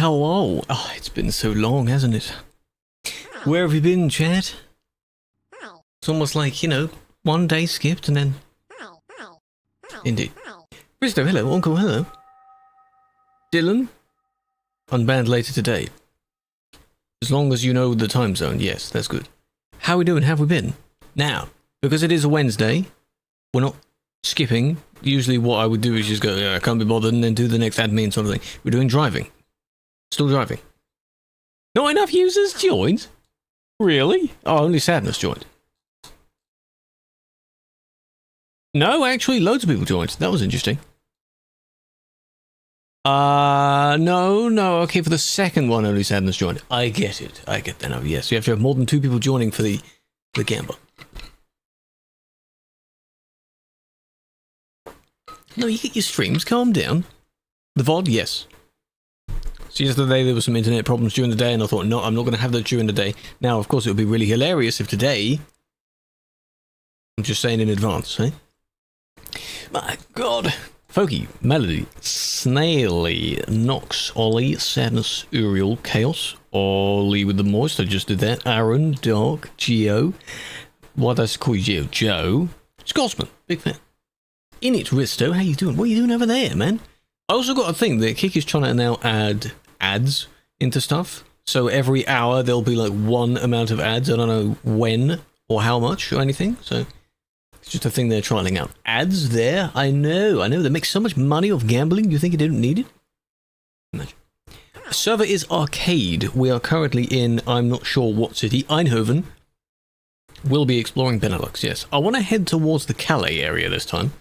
hello. Oh, it's been so long, hasn't it? Where have you been, chat? It's almost like, you know, one day skipped and then... Indeed. Bristow, hello. Uncle, hello. Dylan? Unbanned later today. As long as you know the time zone, yes, that's good. How we doing? How have we been? Now, because it is a Wednesday, we're not skipping. Usually what I would do is just go, yeah, I can't be bothered, and then do the next admin sort of thing. We're doing driving. Still driving. Not enough users joined? Really? Oh, only Sadness joined. No, actually, loads of people joined. That was interesting. No, okay, for the second one, only Sadness joined. I get it. I get that now, yes. You have to have more than 2 people joining for the gamble. No, you get your streams, calm down. The VOD, yes. So yesterday there were some internet problems during the day, and I thought, no, I'm not going to have that during the day. Now, of course, it would be really hilarious if today... I'm just saying in advance, eh? My God. Folky, Melody, Snaily, Nox, Ollie, Sadness, Uriel, Chaos, Ollie with the Moist, I just did that, Aaron, Dark, Geo, what does I call you, Geo? Joe, Scotsman, big fan. In it, Risto, how you doing? What are you doing over there, man? I also got a thing that Kik is trying to now add ads into stuff, so every hour there'll be like one amount of ads, I don't know when or how much or anything, so... It's just a thing they're trialing out. Ads there? I know. They make so much money off gambling, you think you don't need it? Imagine. Server is arcade. We are currently in, I'm not sure what city, Eindhoven. We'll be exploring BeNeLux, yes. I want to head towards the Calais area this time.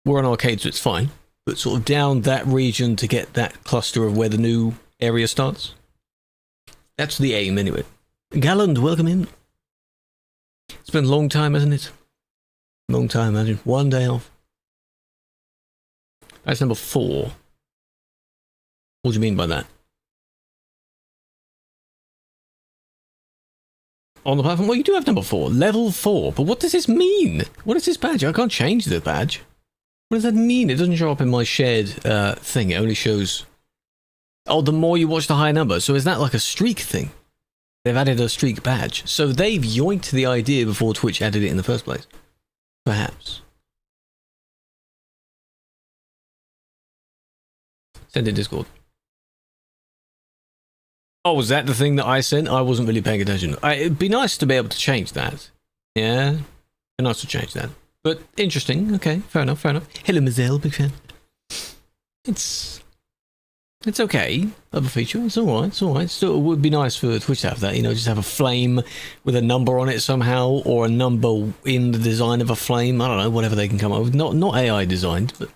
We're on arcade, so it's fine. But sort of down that region to get that cluster of where the new area starts. That's the aim, anyway. Galland, welcome in. It's been a long time, hasn't it? Long time, imagine. One day off. That's number 4. What do you mean by that? On the platform? Well, you do have number 4. Level 4. But what does this mean? What is this badge? I can't change the badge. What does that mean? It doesn't show up in my shared thing. It only shows... Oh, the more you watch, the higher number. So is that like a streak thing? They've added a streak badge. So they've yoinked the idea before Twitch added it in the first place. Perhaps. Send in Discord. Oh, was that the thing that I sent? I wasn't really paying attention. It'd be nice to be able to change that. Yeah. It'd be nice to change that. But interesting. Okay, fair enough, fair enough. Hello, Mazel, big fan. It's okay. Other feature. It's alright, it's alright. Still, it would be nice for Twitch to have that, you know, just have a flame with a number on it somehow, or a number in the design of a flame. I don't know, whatever they can come up with. Not AI designed, but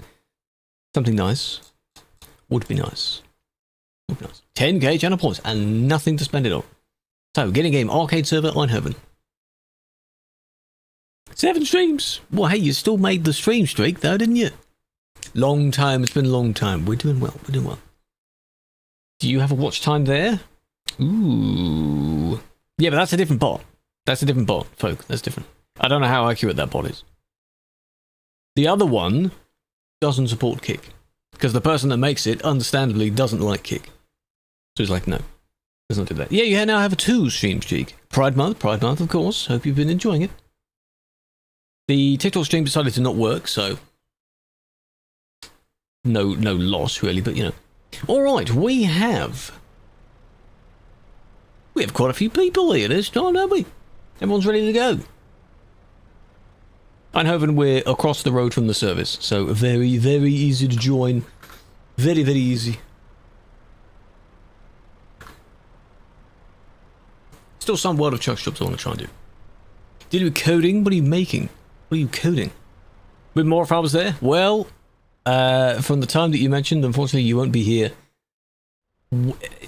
something nice. Would be nice. Would be nice. 10k channel points, and nothing to spend it on. So, getting game arcade server Eindhoven. 7 streams! Well, hey, you still made the stream streak, though, didn't you? Long time, it's been a long time. We're doing well, we're doing well. Do you have a watch time there? Ooh. Yeah, but that's a different bot. That's a different bot, folk. That's different. I don't know how accurate that bot is. The other one doesn't support Kick. Because the person that makes it, understandably, doesn't like Kick. So he's like, no. Let's not do that. Yeah, you now have a 2 stream streak. Pride Month, of course. Hope you've been enjoying it. The TikTok stream decided to not work, so... No loss, really, but, you know. Alright, we have quite a few people here this time, don't we? Everyone's ready to go. Eindhoven, we're across the road from the service, so very, very easy to join. Very, very easy. Still some World of Chuck jobs I want to try and do. Did you do coding? What are you making? What are you coding? A bit more if I was there? Well... from the time that you mentioned, unfortunately, you won't be here.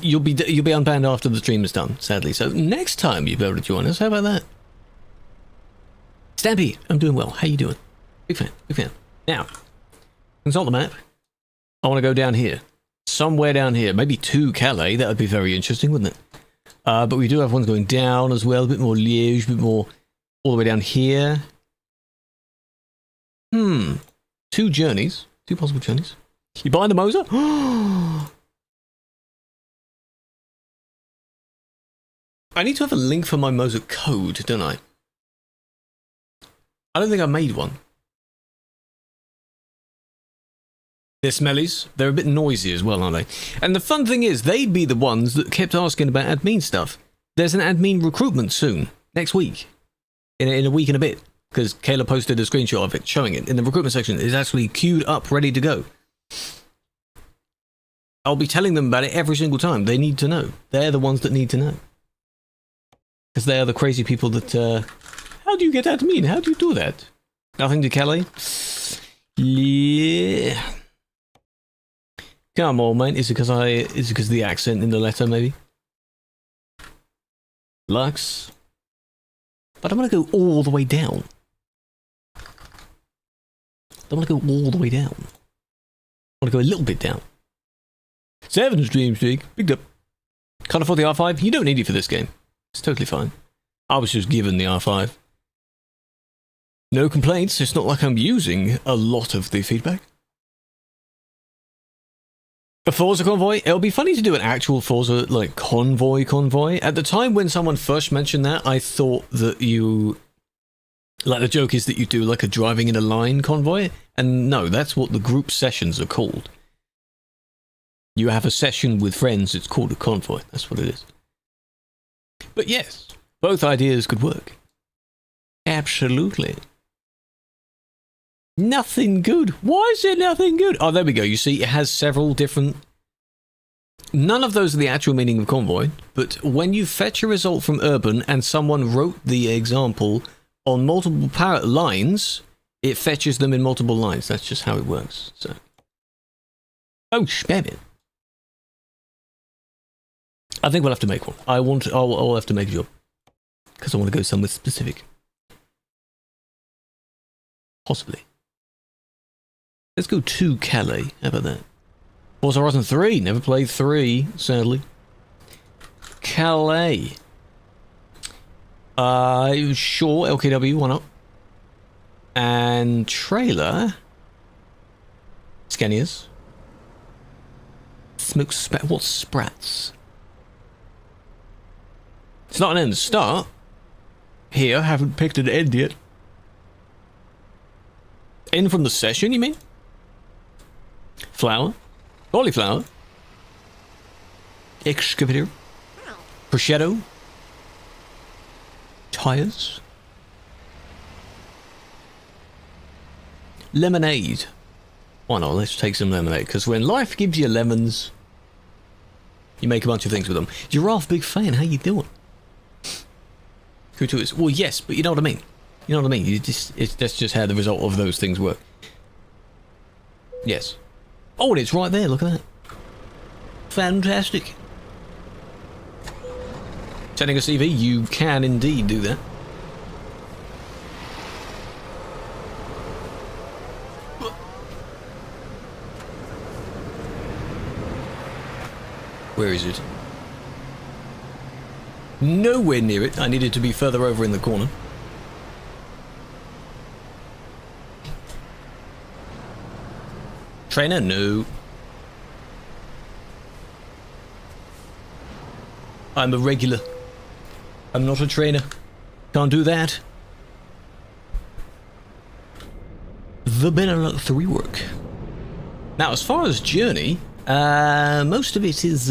You'll be unbanned after the stream is done, sadly. So next time you'll be able to join us. How about that? Stampy, I'm doing well. How you doing? Big fan, big fan. Now, consult the map. I want to go down here. Somewhere down here. Maybe to Calais. That would be very interesting, wouldn't it? But we do have ones going down as well. A bit more Liège, a bit more all the way down here. 2 journeys. 2 possible journeys. You buying the Moser? I need to have a link for my Mosaic code, don't I? I don't think I made one. They're smellies. They're a bit noisy as well, aren't they? And the fun thing is, they'd be the ones that kept asking about admin stuff. There's an admin recruitment soon, next week. In a week and a bit. Because Kayla posted a screenshot of it, showing it in the recruitment section. It's actually queued up, ready to go. I'll be telling them about it every single time. They need to know. They're the ones that need to know. Because they are the crazy people that, how do you get admin? How do you do that? Nothing to Kelly? Yeah. Come on, mate. Is it because of the accent in the letter, maybe? Lux. But I want to go all the way down. I don't want to go all the way down. I want to go a little bit down. 7 stream streak. Picked up. Can't afford the R5? You don't need it for this game. It's totally fine. I was just given the R5. No complaints. It's not like I'm using a lot of the feedback. A Forza convoy? It'll be funny to do an actual Forza, like, convoy. At the time when someone first mentioned that, I thought that you... Like, the joke is that you do, like, a driving in a line convoy. And no, that's what the group sessions are called. You have a session with friends, it's called a convoy. That's what it is. But yes, both ideas could work. Absolutely. Nothing good. Why is it nothing good? Oh, there we go. You see, it has several different... None of those are the actual meaning of convoy, but when you fetch a result from Urban and someone wrote the example on multiple parrot lines, it fetches them in multiple lines. That's just how it works. So, oh, spam it. I think we'll have to make one. I'll have to make a job. Because I want to go somewhere specific. Possibly. Let's go to Calais. How about that? Forza Horizon 3. Never played 3, sadly. Calais. Sure, LKW, why not? And trailer. Scanias. Smoke what's sprats? It's not an end start. Here, haven't picked an end yet. End from the session, you mean? Flower. Cauliflower. Excavator. Prosciutto. Tires. Lemonade. Why not? Let's take some lemonade, because when life gives you lemons, you make a bunch of things with them. Giraffe, big fan. How you doing? Kutu is... Well, yes, but you know what I mean. You know what I mean? That's just how the result of those things work. Yes. Oh, and it's right there. Look at that. Fantastic. Sending a CV, you can indeed do that. Where is it? Nowhere near it. I needed to be further over in the corner. Trainer? No. I'm a regular. I'm not a trainer. Can't do that. The BeNeLux Rework. Now, as far as journey, most of it is...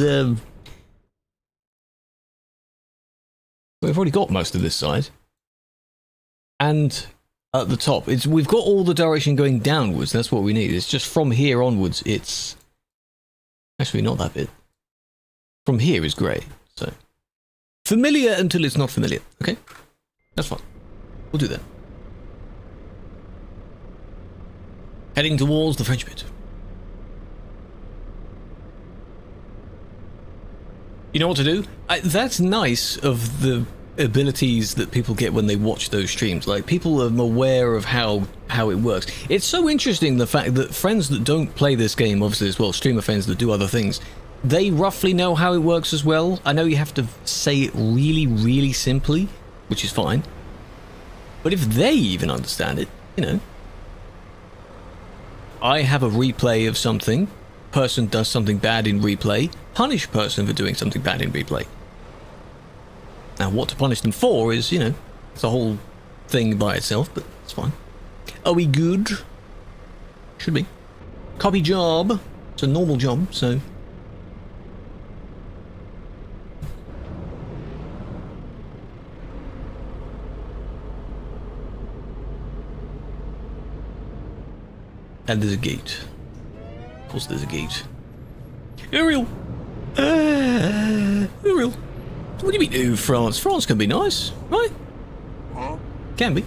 we've already got most of this side. And at the top, we've got all the direction going downwards. That's what we need. It's just from here onwards, it's... Actually, not that bit. From here is grey, so... Familiar until it's not familiar, okay? That's fine. We'll do that. Heading towards the French bit. You know what to do? That's nice of the abilities that people get when they watch those streams. Like, people are aware of how it works. It's so interesting, the fact that friends that don't play this game, obviously as well, streamer friends that do other things, they roughly know how it works as well. I know you have to say it really, really simply, which is fine. But if they even understand it, you know. I have a replay of something. Person does something bad in replay. Punish person for doing something bad in replay. Now, what to punish them for is, you know, it's a whole thing by itself, but it's fine. Are we good? Should be. Copy job. It's a normal job, so... And there's a gate. Of course there's a gate. Ariel! Ariel! What do you mean, ooh, France? France can be nice, right? Huh? Can be.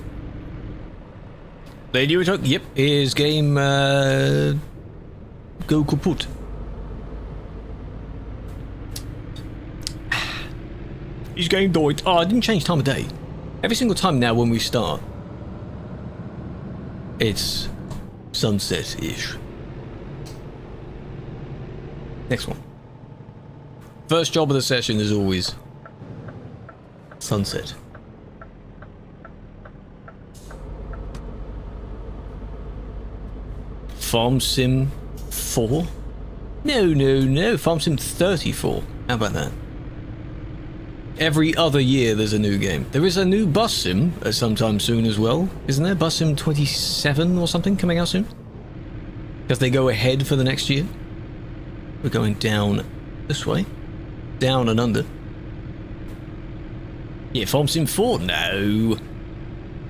The new truck, yep, is game, go kaput. His game died. Oh, I didn't change time of day. Every single time now when we start, it's sunset-ish. Next one. First job of the session is always sunset. Farm Sim 4? No. Farm Sim 34. How about that? Every other year there's a new game. There is a new bus sim sometime soon as well. Isn't there? Bus Sim 27 or something coming out soon? Because they go ahead for the next year. We're going down this way. Down and under. Yeah, Farm Sim 4? No.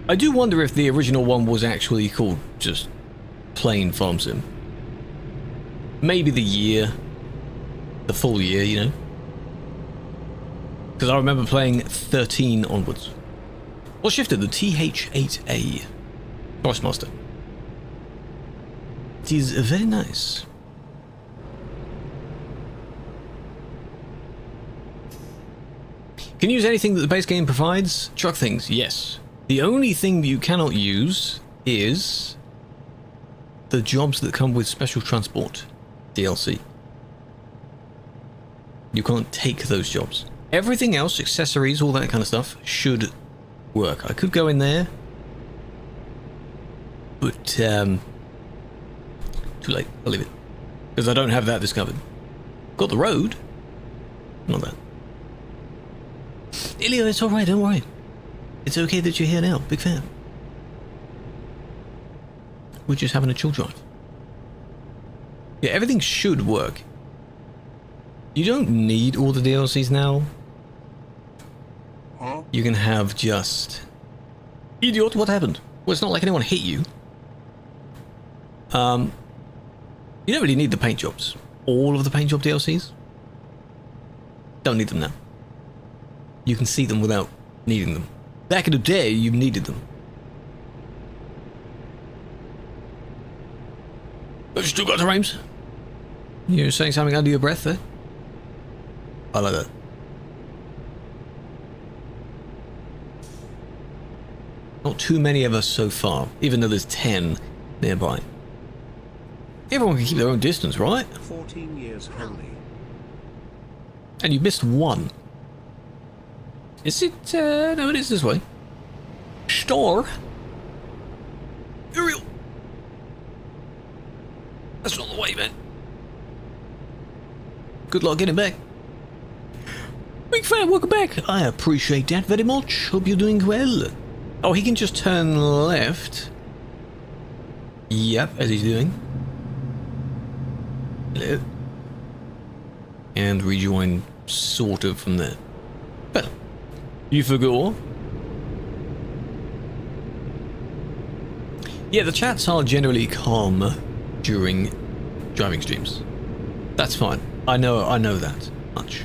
I do wonder if the original one was actually called just plain Farm Sim. Maybe the year. The full year, you know. Because I remember playing 13 onwards. What shifted? The TH8A. Forest Master. It is very nice. Can you use anything that the base game provides? Truck things, yes. The only thing you cannot use is the jobs that come with Special Transport DLC. You can't take those jobs. Everything else, accessories, all that kind of stuff, should work. I could go in there, but too late. I'll leave it because I don't have that discovered. Got the road, not that. Elliot, it's all right. Don't worry. It's okay that you're here now. Big fan. We're just having a chill drive. Yeah, everything should work. You don't need all the DLCs now. Huh? You can have just... Idiot, what happened? Well, it's not like anyone hit you. You don't really need the paint jobs. All of the paint job DLCs. Don't need them now. You can see them without needing them. Back in the day, you needed them. Have you still got the rhymes? You're saying something under your breath there? I like that. Not too many of us so far, even though there's 10 nearby. Everyone can keep their own distance, right? 14 years holy. And you missed one. Is it? No, it is this way. Store. Ariel. That's not the way, man. Good luck getting back. Big fan, welcome back. I appreciate that very much. Hope you're doing well. Oh, he can just turn left. Yep, as he's doing. Hello. And rejoin sort of from there. Well, you forgot. Yeah, the chats are generally calm during driving streams. That's fine. I know that much.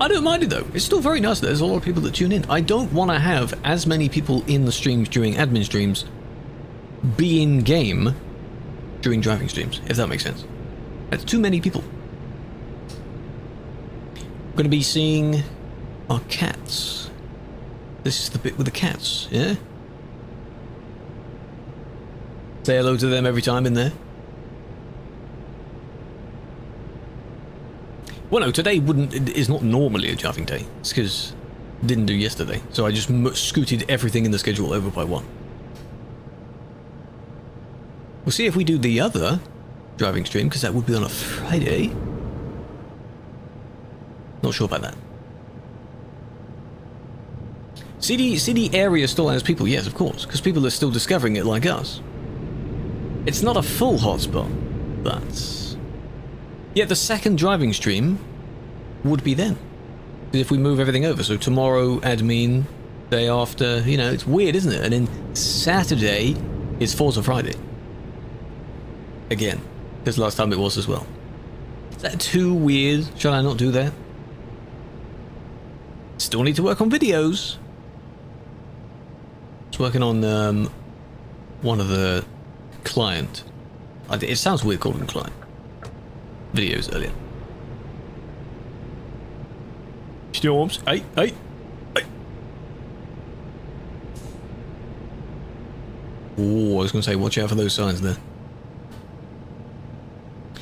I don't mind it though. It's still very nice that there's a lot of people that tune in. I don't want to have as many people in the streams during admin streams be in game during driving streams, if that makes sense. That's too many people. We're going to be seeing our cats. This is the bit with the cats, yeah? Say hello to them every time in there. Well, no, today is not normally a driving day. It's because I didn't do yesterday. So I just scooted everything in the schedule over by one. We'll see if we do the other driving stream, because that would be on a Friday. Not sure about that. CD area still has people, yes, of course, because people are still discovering it like us. It's not a full hotspot, but yeah, the second driving stream would be then. If we move everything over, so tomorrow admin, day after, you know, it's weird, isn't it? And then Saturday is Forza Friday. Again, because last time it was as well. Is that too weird? Shall I not do that? Still need to work on videos. Just working on one of the client. It sounds weird calling them client. Videos earlier. Storms. Hey. Oh, I was going to say, watch out for those signs there.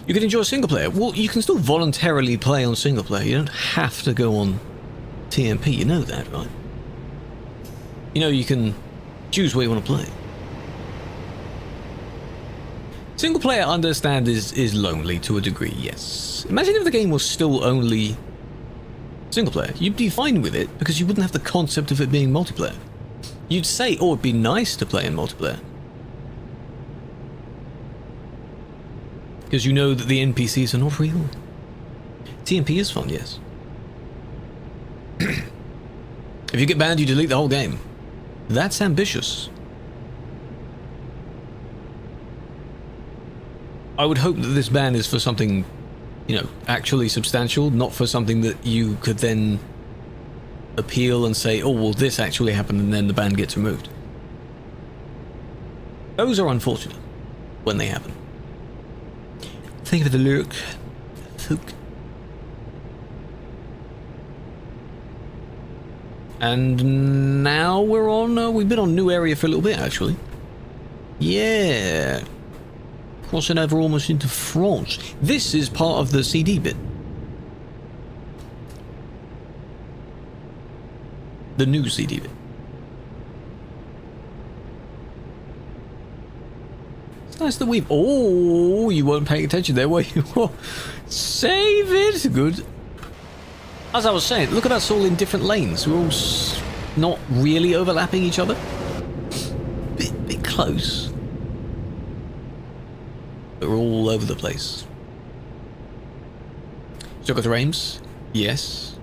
You can enjoy single player. Well, you can still voluntarily play on single player. You don't have to go on TMP. You know that, right? You know, you can choose where you want to play. Single player, I understand, is lonely to a degree, yes. Imagine if the game was still only single player. You'd be fine with it because you wouldn't have the concept of it being multiplayer. You'd say, oh, it'd be nice to play in multiplayer. Because you know that the NPCs are not real. TMP is fun, yes. If you get banned, you delete the whole game. That's ambitious. I would hope that this ban is for something, you know, actually substantial, not for something that you could then appeal and say, oh, well, this actually happened, and then the ban gets removed. Those are unfortunate when they happen. Thank you for the lurk. And now we're on, we've been on new area for a little bit, actually. Yeah. Crossing over almost into France. This is part of the CD bit. The new CD bit. It's nice that we've... Oh, you weren't paying attention there, were you? Save it! Good. As I was saying, look at us all in different lanes. We're all not really overlapping each other. Bit close. But we're all over the place. Still got the Reims? Yes.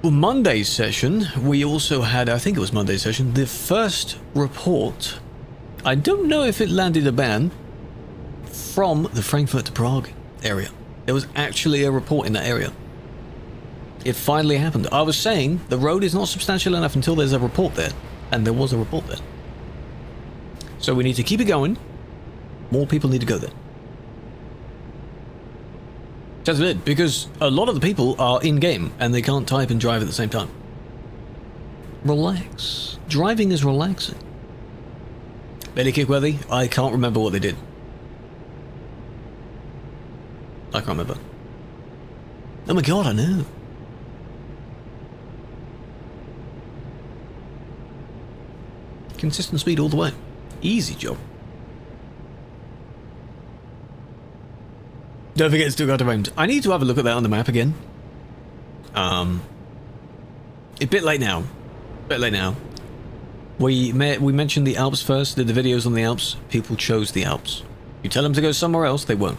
Well, Monday's session, we also had, I think it was Monday's session, the first report. I don't know if it landed a ban from the Frankfurt to Prague area. There was actually a report in that area. It finally happened. I was saying the road is not substantial enough until there's a report there. And there was a report there. So we need to keep it going. More people need to go there. That's it, because a lot of the people are in-game and they can't type and drive at the same time. Relax. Driving is relaxing. Belly kick worthy? I can't remember what they did. I can't remember. Oh my god, I know. Consistent speed all the way. Easy job. Don't forget to still got the Reims. I need to have a look at that on the map again. A bit late now. We mentioned the Alps first, did the videos on the Alps. People chose the Alps. You tell them to go somewhere else, they won't.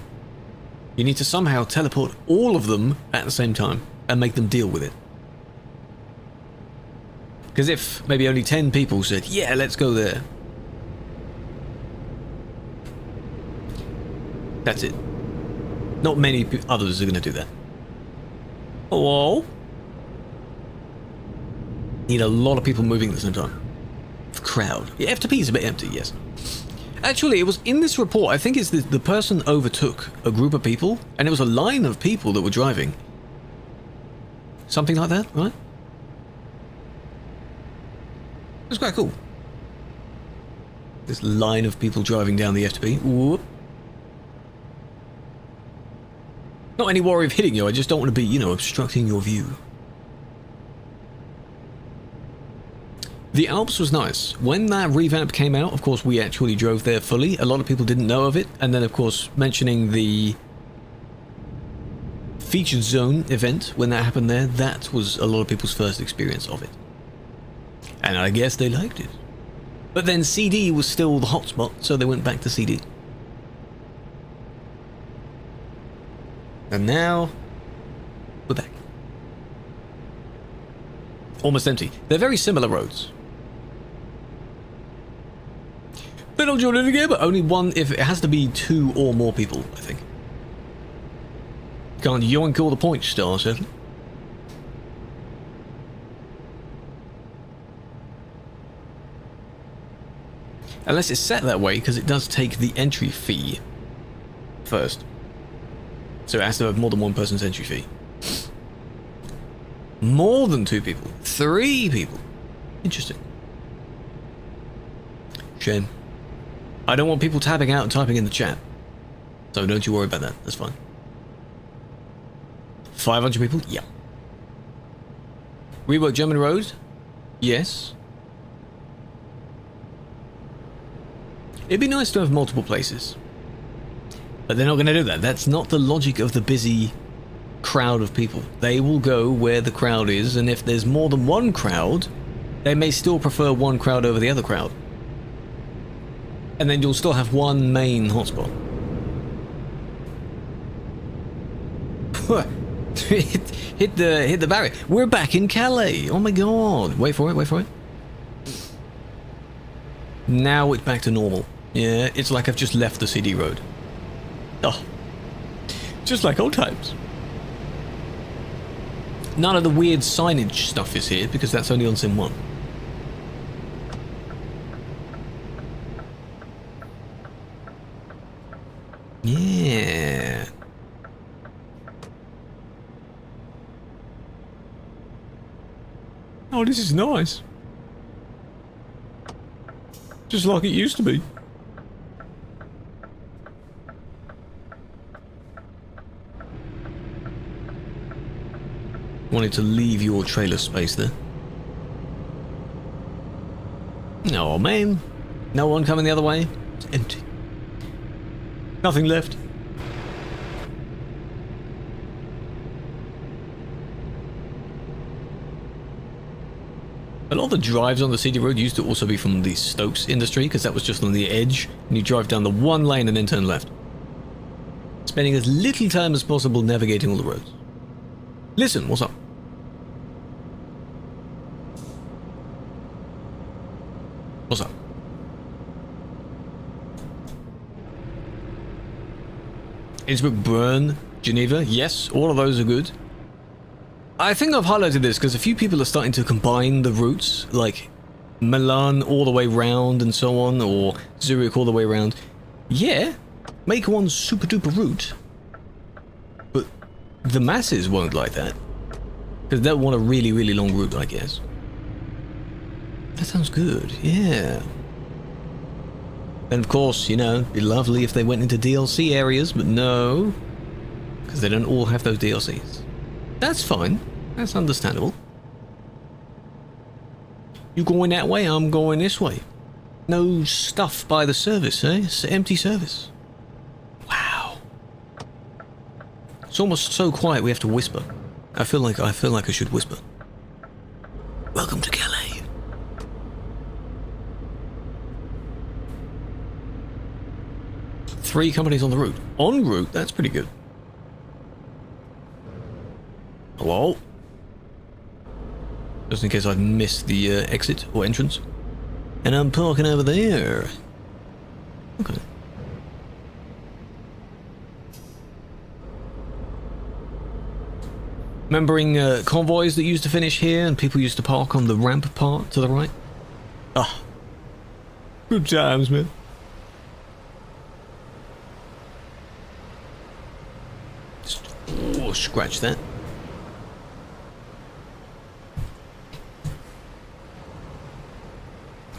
You need to somehow teleport all of them at the same time and make them deal with it. Because if maybe only 10 people said, yeah, let's go there. That's it. Not many others are going to do that. Hello? Need a lot of people moving at the same time. The crowd. Yeah, FTP is a bit empty, yes. Actually, it was in this report, I think it's the person overtook a group of people, and it was a line of people that were driving. Something like that, right? It was quite cool. This line of people driving down the FTP. Whoop. Not any worry of hitting you, I just don't want to be, you know, obstructing your view. The Alps was nice. When that revamp came out, of course, we actually drove there fully. A lot of people didn't know of it. And then, of course, mentioning the featured zone event, when that happened there, that was a lot of people's first experience of it. And I guess they liked it. But then CD was still the hotspot, so they went back to CD. And now, we're back. Almost empty. They're very similar roads. They don't join it again, but only one, if it has to be 2 or more people, I think. Can't yoink all the points still, certainly. Unless it's set that way, because it does take the entry fee first. So it has to have more than one person's entry fee. More than 2 people. 3 people. Interesting. Shame. I don't want people tapping out and typing in the chat. So don't you worry about that. That's fine. 500 people? Yeah. Rework German Road? Yes. It'd be nice to have multiple places. But they're not going to do that. That's not the logic of the busy crowd of people. They will go where the crowd is, and if there's more than one crowd, they may still prefer one crowd over the other crowd. And then you'll still have one main hotspot. hit the barrier. We're back in Calais. Oh my god. Wait for it, wait for it. Now it's back to normal. Yeah, it's like I've just left the CD road. Oh. Just like old times. None of the weird signage stuff is here because that's only on Sim 1. Yeah. Oh, this is nice. Just like it used to be. Wanted to leave your trailer space there. Oh man, no one coming the other way. It's empty. Nothing left. A lot of the drives on the CD road used to also be from the Stokes industry, because that was just on the edge, and you drive down the one lane and then turn left. Spending as little time as possible navigating all the roads. Listen, what's up? What's up? Innsbruck, Bern, Geneva, yes, all of those are good. I think I've highlighted this because a few people are starting to combine the routes, like Milan all the way round and so on, or Zurich all the way round. Yeah, make one super duper route, but the masses won't like that, because they'll want a really, really long route, I guess. That sounds good, yeah. And of course, you know, it'd be lovely if they went into DLC areas, but no, because they don't all have those DLCs. That's fine, that's understandable. You going that way, I'm going this way. No stuff by the service, eh? It's an empty service. Wow. It's almost so quiet we have to whisper. I feel like I should whisper. Welcome to Calais. Three companies on the route. En route? That's pretty good. Hello? Just in case I've missed the exit or entrance. And I'm parking over there. Okay. Remembering convoys that used to finish here and people used to park on the ramp part to the right? Ah. Good times, man. Oh, scratch that.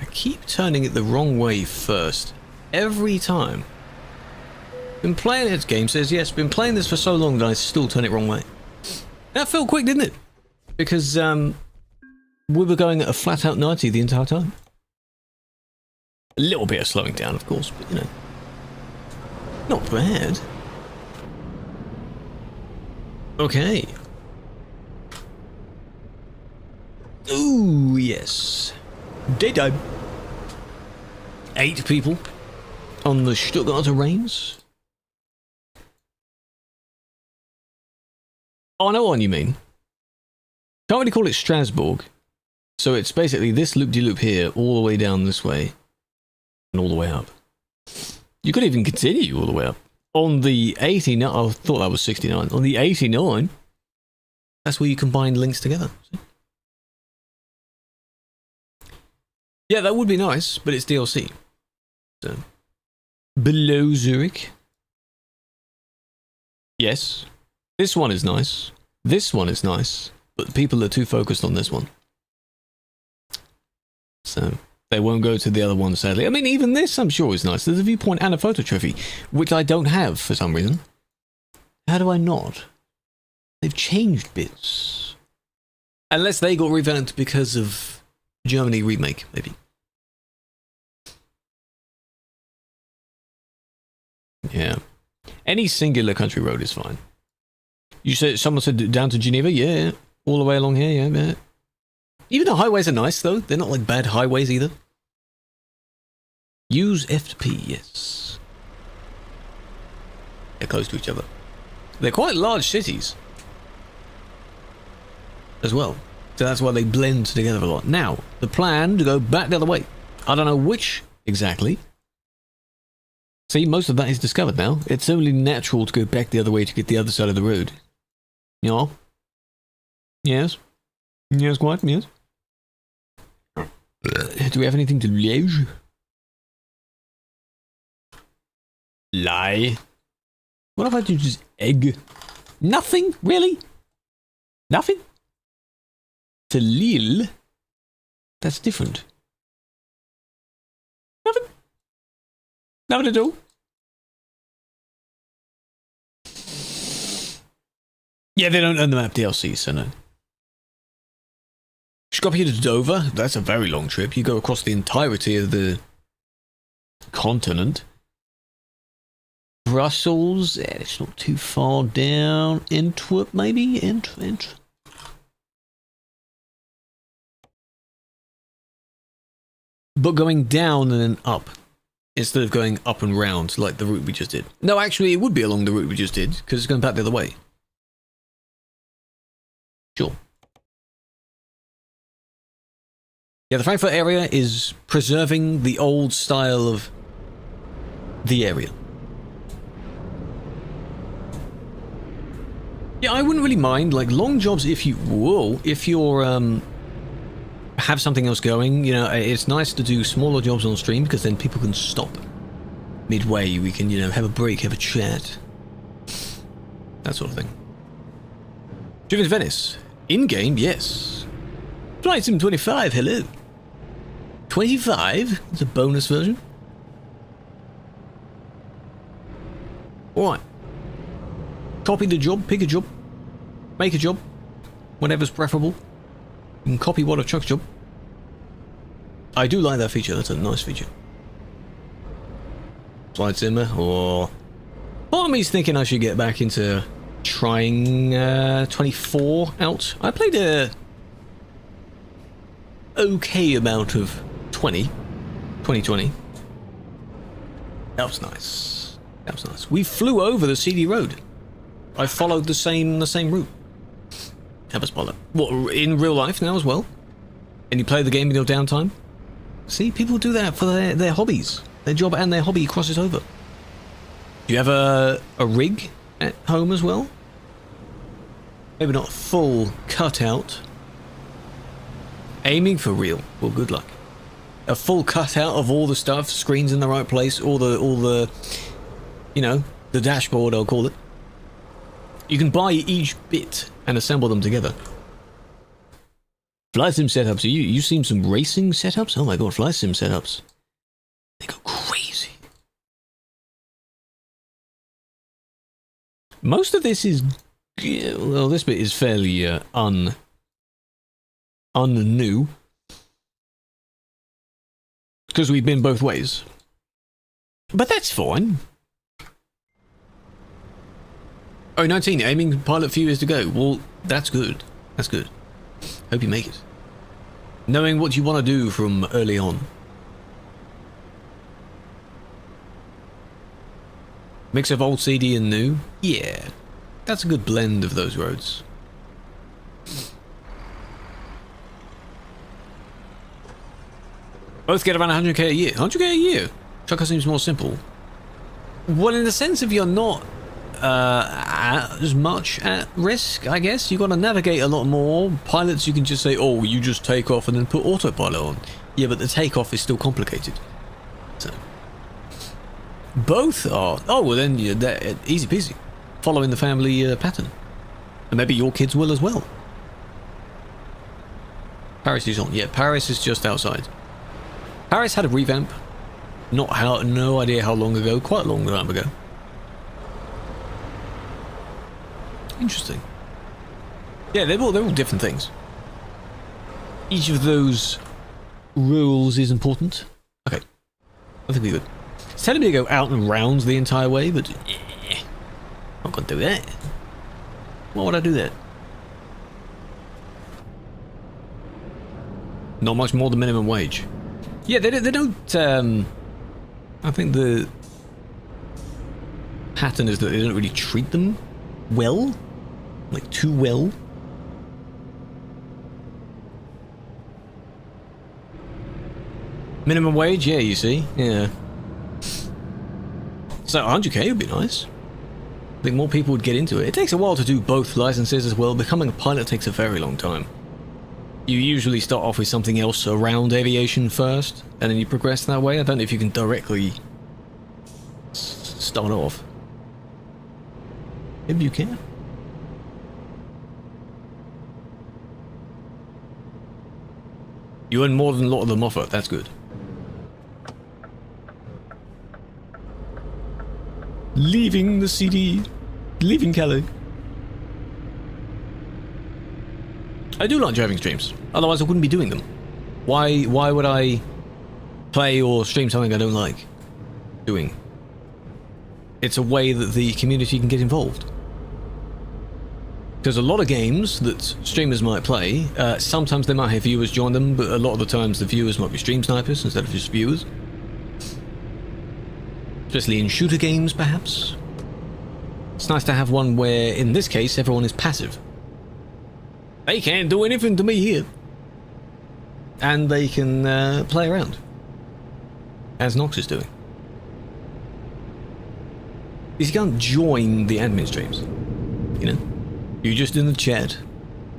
I keep turning it the wrong way first. Every time. Been playing it, game says, yes, been playing this for so long that I still turn it wrong way. That felt quick, didn't it? Because we were going at a flat out 90 the entire time. A little bit of slowing down, of course, but you know. Not bad. Okay. Ooh, yes. Daytime. 8 people on the Stuttgarter Reigns. Oh, I know what you mean. Can't really call it Strasbourg. So it's basically this loop-de-loop here, all the way down this way, and all the way up. You could even continue all the way up. On the 89, I thought that was 69. On the 89, that's where you combine links together. See? Yeah, that would be nice, but it's DLC. So, below Zurich. Yes. This one is nice. This one is nice. But people are too focused on this one. So, they won't go to the other one, sadly. I mean, even this, I'm sure, is nice. There's a viewpoint and a photo trophy, which I don't have for some reason. How do I not? They've changed bits. Unless they got revamped because of Germany remake, maybe. Yeah. Any singular country road is fine. You said, someone said down to Geneva? Yeah. All the way along here, yeah. Even the highways are nice, though. They're not like bad highways either. Use F to P, yes. They're close to each other. They're quite large cities. As well. So that's why they blend together a lot. Now, the plan to go back the other way. I don't know which exactly. See, most of that is discovered now. It's only natural to go back the other way to get the other side of the road. You know? Yes. Yes, quite, yes. Do we have anything to Liège? Lie. What if I do just egg? Nothing? Really? Nothing? To Lille? That's different. Nothing? Nothing at all? Yeah, they don't own the map DLC, so no. Skopje to Dover, that's a very long trip. You go across the entirety of the continent. Brussels, yeah, it's not too far down. Antwerp, maybe? Antwerp. But going down and then up, instead of going up and round like the route we just did. No, actually, it would be along the route we just did, because it's going back the other way. Sure. Yeah, the Frankfurt area is preserving the old style of the area. Yeah, I wouldn't really mind, like, long jobs if you... Whoa, if you're, have something else going, you know, it's nice to do smaller jobs on stream, because then people can stop midway. We can, you know, have a break, have a chat. That sort of thing. Driven to Venice. In-game, yes. Flight Sim 25, hello. 25? It's a bonus version. Alright. Copy the job, pick a job, make a job, whatever's preferable. You can copy what a truck job. I do like that feature, that's a nice feature. Flight Simmer, or... Part of me's thinking I should get back into trying 24 out. I played a okay amount of 2020. That was nice. That was nice. We flew over the CD road. I followed the same route. Have a spoiler. What, in real life now as well? And you play the game in your downtime? See, people do that for their hobbies. Their job and their hobby crosses over. Do you have a rig at home as well? Maybe not full cutout. Aiming for real. Well, good luck. A full cutout of all the stuff, screens in the right place, all the, you know, the dashboard, I'll call it. You can buy each bit and assemble them together. Flight sim setups. You've seen some racing setups? Oh my god, flight sim setups. They go crazy. Most of this is... Well, this bit is fairly un-new. Because we've been both ways. But that's fine. Oh, 19, aiming pilot few years to go. Well, that's good. That's good. Hope you make it. Knowing what you want to do from early on. Mix of old CD and new? Yeah. That's a good blend of those roads. Both get around 100k a year. 100k a year? Trucker seems more simple. Well, in the sense of you're not as much at risk, I guess. You've got to navigate a lot more. Pilots, you can just say, oh, you just take off and then put autopilot on. Yeah, but the takeoff is still complicated. So, both are... Oh, well then, you're easy peasy. Following the family pattern. And maybe your kids will as well. Paris is on. Yeah, Paris is just outside. Paris had a revamp. No idea how long ago. Quite a long time ago. Interesting. Yeah, they're all different things. Each of those rules is important. Okay. I think we're good. It's telling me to go out and round the entire way, but... I'm not going to do that. Why would I do that? Not much more than minimum wage. Yeah, they don't I think the pattern is that they don't really treat them well. Like, too well. Minimum wage? Yeah, you see. Yeah. So 100k would be nice. I think more people would get into it. It takes a while to do both licenses as well. Becoming a pilot takes a very long time. You usually start off with something else around aviation first, and then you progress that way. I don't know if you can directly start off. Maybe you can. You earn more than a lot of them offer. That's good. Leaving the CD. Leaving Calais. I do like driving streams. Otherwise I wouldn't be doing them. Why would I play or stream something I don't like doing? It's a way that the community can get involved. There's a lot of games that streamers might play. Sometimes they might have viewers join them, but a lot of the times the viewers might be stream snipers instead of just viewers. Especially in shooter games, perhaps. It's nice to have one where, in this case, everyone is passive. They can't do anything to me here. And they can play around. As Nox is doing. Because you can't join the admin streams. You know? You're just in the chat,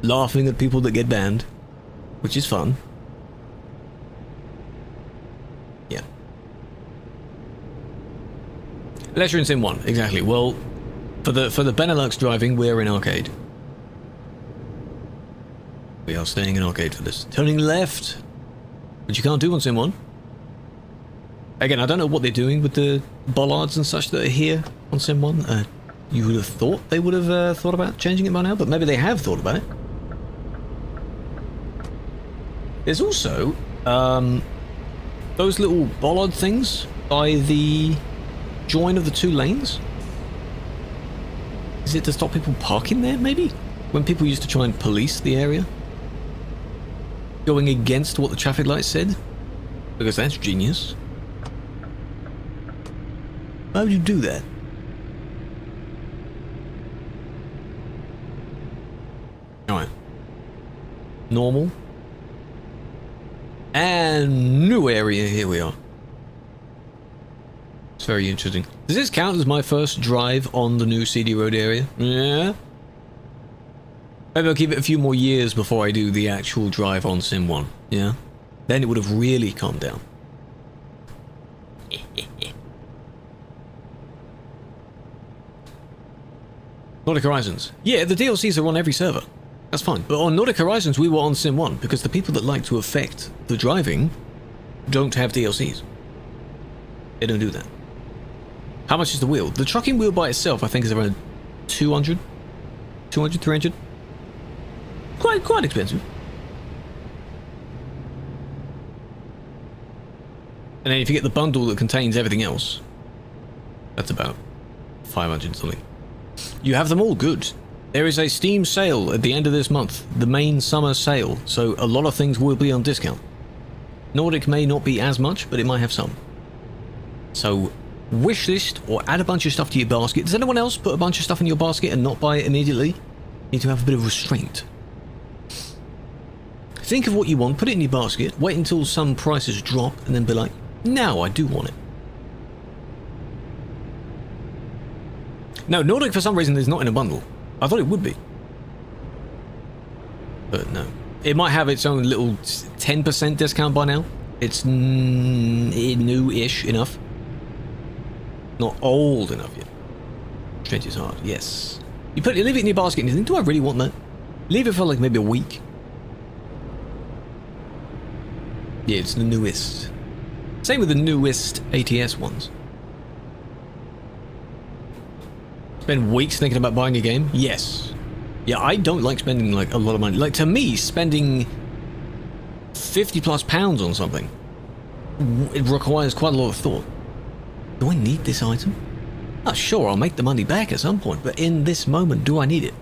laughing at people that get banned. Which is fun. Yeah. Unless you're in Sim 1, exactly. Well, for the BeNeLux driving, we're in arcade. We are staying in arcade for this. Turning left, which you can't do on Sim 1. Again, I don't know what they're doing with the bollards and such that are here on Sim 1. You would have thought they would have thought about changing it by now, but maybe they have thought about it. There's also those little bollard things by the join of the two lanes. Is it to stop people parking there, maybe? When people used to try and police the area? Going against what the traffic lights said? Because that's genius. Why would you do that? Alright. Normal. And new area, here we are. It's very interesting. Does this count as my first drive on the new CD Road area? Yeah. Maybe I'll keep it a few more years before I do the actual drive on Sim 1. Yeah? Then it would have really calmed down. Nordic Horizons. Yeah, the DLCs are on every server. That's fine. But on Nordic Horizons, we were on Sim 1 because the people that like to affect the driving don't have DLCs. They don't do that. How much is the wheel? The trucking wheel by itself, I think, is around 200? 200, 300? Quite expensive. And then if you get the bundle that contains everything else, that's about 500 something. You have them all, good. There is a Steam sale at the end of this month, the main summer sale, so a lot of things will be on discount. Nordic may not be as much, but it might have some. So, wishlist or add a bunch of stuff to your basket. Does anyone else put a bunch of stuff in your basket and not buy it immediately? You need to have a bit of restraint. Think of what you want, put it in your basket, wait until some prices drop, and then be like, now I do want it. No, Nordic for some reason is not in a bundle. I thought it would be. But no. It might have its own little 10% discount by now. It's new-ish enough. Not old enough yet. Strength is hard, yes. You leave it in your basket and you think, do I really want that? Leave it for like maybe a week. Yeah, it's the newest. Same with the newest ATS ones. Spend weeks thinking about buying a game? Yes. Yeah, I don't like spending like a lot of money. Like to me, spending £50+ on something, it requires quite a lot of thought. Do I need this item? Oh, sure, I'll make the money back at some point, but in this moment, do I need it?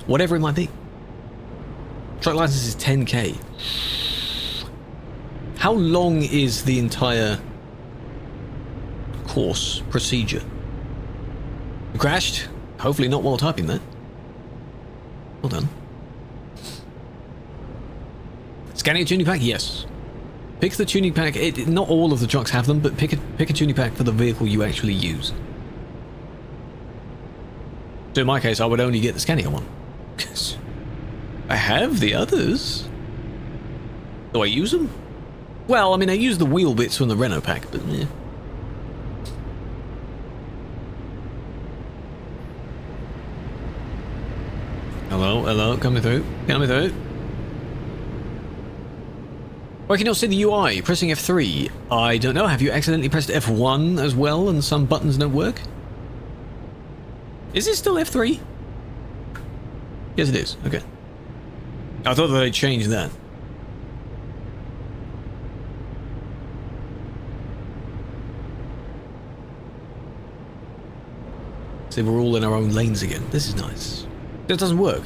Whatever it might be. Truck license is 10k. How long is the entire course procedure? Crashed? Hopefully not while typing that. Well done. Scanning a tuning pack? Yes. Pick the tuning pack. Not all of the trucks have them, but pick a tuning pack for the vehicle you actually use. So in my case, I would only get the Scania one. Because I have the others. Do I use them? Well, I mean, I use the wheel bits from the Renault pack, but yeah. Hello, coming through. Why can you not see the UI? Pressing F3. I don't know, have you accidentally pressed F1 as well and some buttons don't work? Is it still F3? Yes it is, okay. I thought that they'd changed that. See, we're all in our own lanes again. This is nice. That doesn't work.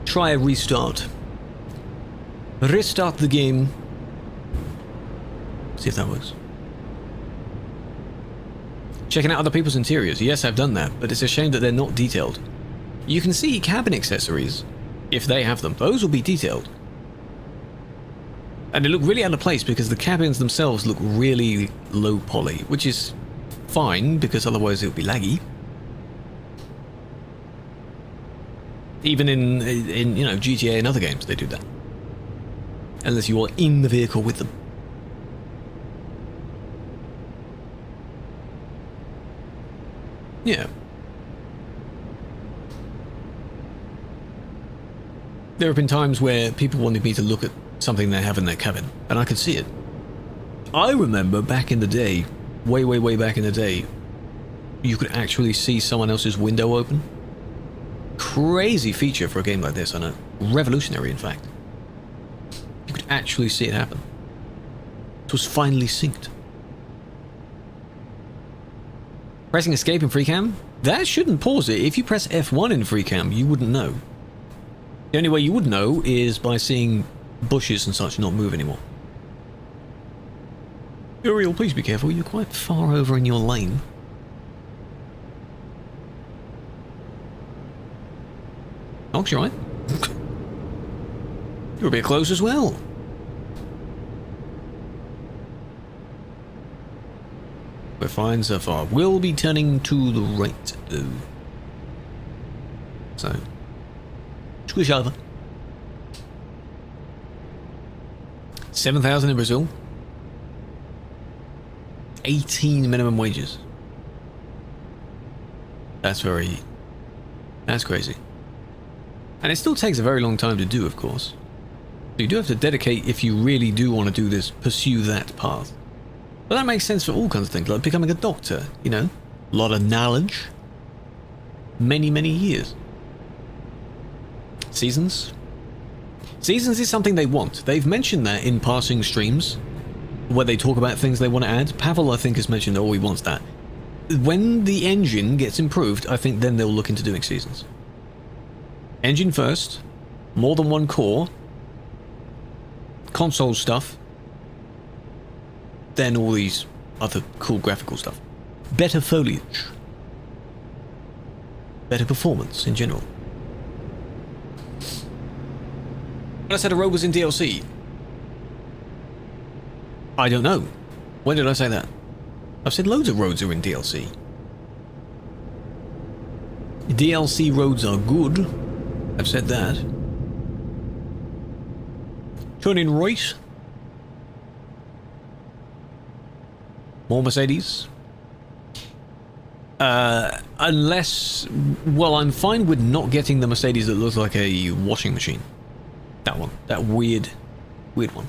Try a restart. Restart the game. See if that works. Checking out other people's interiors. Yes, I've done that, but it's a shame that they're not detailed. You can see cabin accessories, if they have them. Those will be detailed. And they look really out of place because the cabins themselves look really low poly, which is fine because otherwise it would be laggy. Even in you know, GTA and other games, they do that. Unless you are in the vehicle with them. Yeah. There have been times where people wanted me to look at something they have in their cabin, and I could see it. I remember back in the day, way back in the day, you could actually see someone else's window open. Crazy feature for a game like this, I know. Revolutionary, in fact. You could actually see it happen. It was finally synced. Pressing escape in FreeCam? That shouldn't pause it. If you press F1 in FreeCam, you wouldn't know. The only way you would know is by seeing bushes and such not move anymore. Uriel, please be careful. You're quite far over in your lane. Ox, you right? You're a bit close as well. We're fine so far. We'll be turning to the right, though. So, squish over. 7,000 in Brazil. 18 minimum wages. That's crazy. And it still takes a very long time to do, of course. So you do have to dedicate, if you really do want to do this, pursue that path. But that makes sense for all kinds of things, like becoming a doctor, you know? A lot of knowledge. Many years. Seasons? Seasons is something they want. They've mentioned that in passing streams, where they talk about things they want to add. Pavel, I think, has mentioned, oh, he wants that. when the engine gets improved, I think then they'll look into doing seasons. Engine first, more than one core, console stuff, then all these other cool graphical stuff. Better foliage. Better performance in general. When I said a road was in DLC, I don't know. When did I say that? I've said loads of roads are in DLC. DLC roads are good. I've said that. Turning right. More Mercedes. Unless... Well, I'm fine with not getting the Mercedes that looks like a washing machine. That one. That weird one.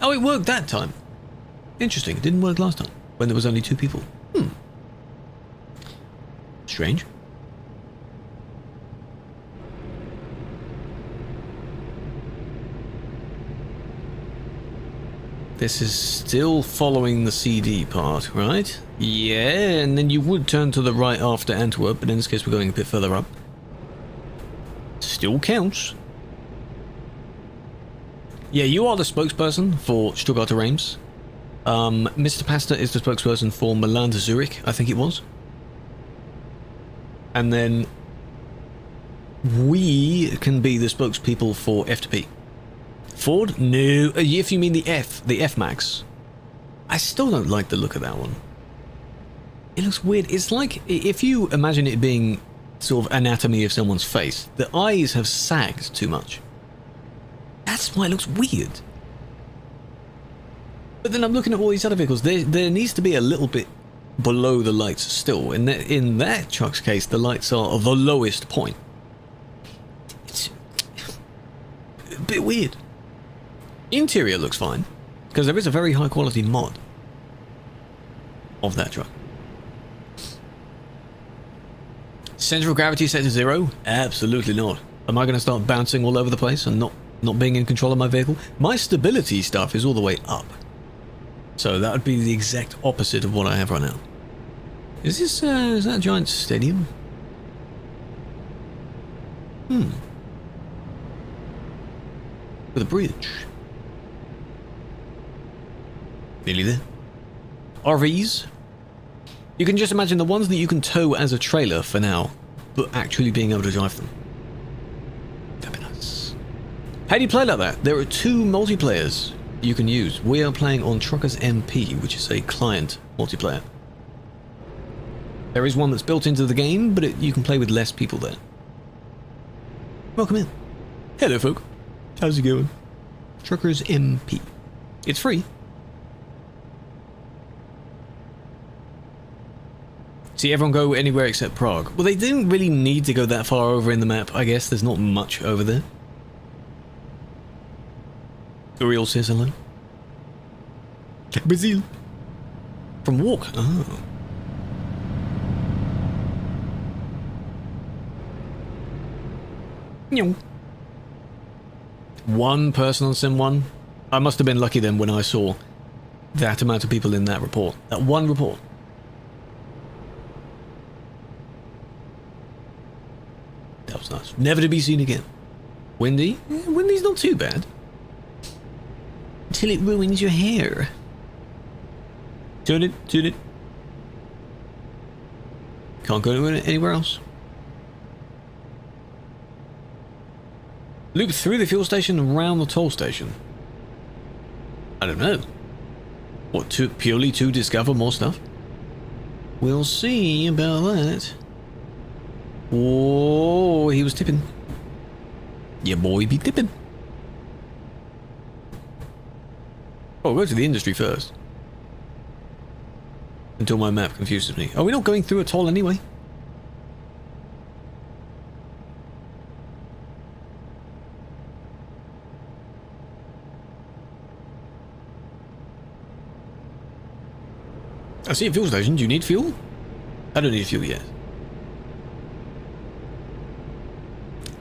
Oh, it worked that time. Interesting. It didn't work last time, when there was only 2 people. Strange. This is still following the CD part, right? Yeah, and then you would turn to the right after Antwerp, but in this case we're going a bit further up. Still counts. Yeah, you are the spokesperson for Stuttgarter Reims. MrPasta is the spokesperson for Milan to Zurich, I think it was. And then we can be the spokespeople for F2P. Ford? No. If you mean the F Max. I still don't like the look of that one. It looks weird. It's like, if you imagine it being sort of anatomy of someone's face, the eyes have sagged too much. That's why it looks weird. But then I'm looking at all these other vehicles. There needs to be a little bit below the lights still. In that truck's case, the lights are the lowest point. It's a bit weird. Interior looks fine, because there is a very high quality mod of that truck. Center of gravity set to 0? Absolutely not. Am I going to start bouncing all over the place and not being in control of my vehicle? My stability stuff is all the way up. So that would be the exact opposite of what I have right now. Is this, is that a giant stadium? With a bridge. Nearly there. RVs. You can just imagine the ones that you can tow as a trailer for now, but actually being able to drive them. That'd be nice. How do you play like that? There are 2 multiplayers you can use. We are playing on Truckers MP, which is a client multiplayer. There is one that's built into the game, but you can play with less people there. Welcome in. Hello, folk. How's it going? Truckers MP. It's free. See, everyone go anywhere except Prague. Well, they didn't really need to go that far over in the map, I guess. There's not much over there. Uriel says hello. Brazil. From Walk. Oh. One person on Sim 1. I must have been lucky then when I saw that amount of people in that report. That one report. That was nice. Never to be seen again. Windy? Yeah, windy's not too bad. Until it ruins your hair. Turn it. Can't go anywhere else. Loop through the fuel station and around the toll station. I don't know. What, purely to discover more stuff? We'll see about that. Oh, he was tipping. Yeah, boy, be tipping. Oh, we'll go to the industry first. Until my map confuses me. Are we not going through a toll anyway? I see a fuel station. Do you need fuel? I don't need fuel yet.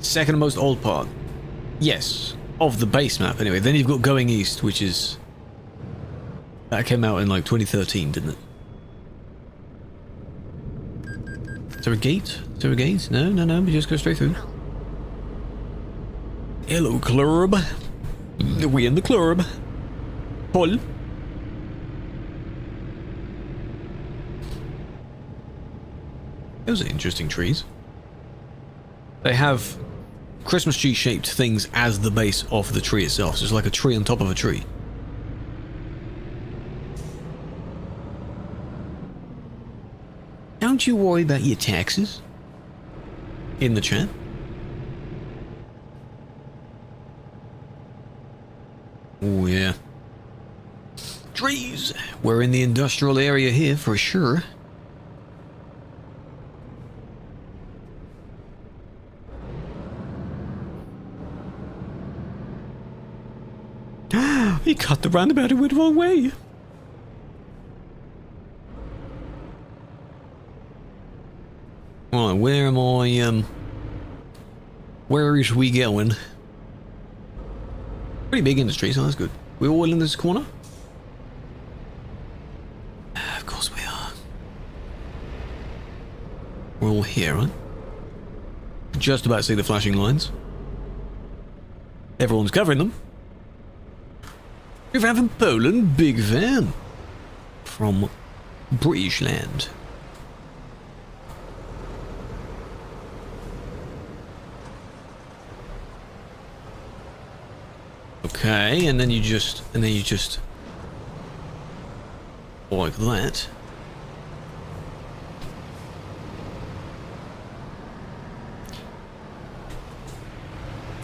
Second most old part. Yes. Of the base map anyway. Then you've got Going East, which is... That came out in like 2013, didn't it? Is there a gate? Is there a gate? No, no, no. We just go straight through. Hello, club. We in the club. Paul. Those are interesting trees. They have Christmas tree shaped things as the base of the tree itself. So it's like a tree on top of a tree. Don't you worry about your taxes. In the chat. Oh yeah. Trees! We're in the industrial area here for sure. He cut the roundabout and went the wrong way. Right, where am I, where is we going? Pretty big industry, so that's good. We're all in this corner? Of course we are. We're all here, right? Just about to see the flashing lines. Everyone's covering them. We're having Poland, big van. From British land. Okay, and then you just like that.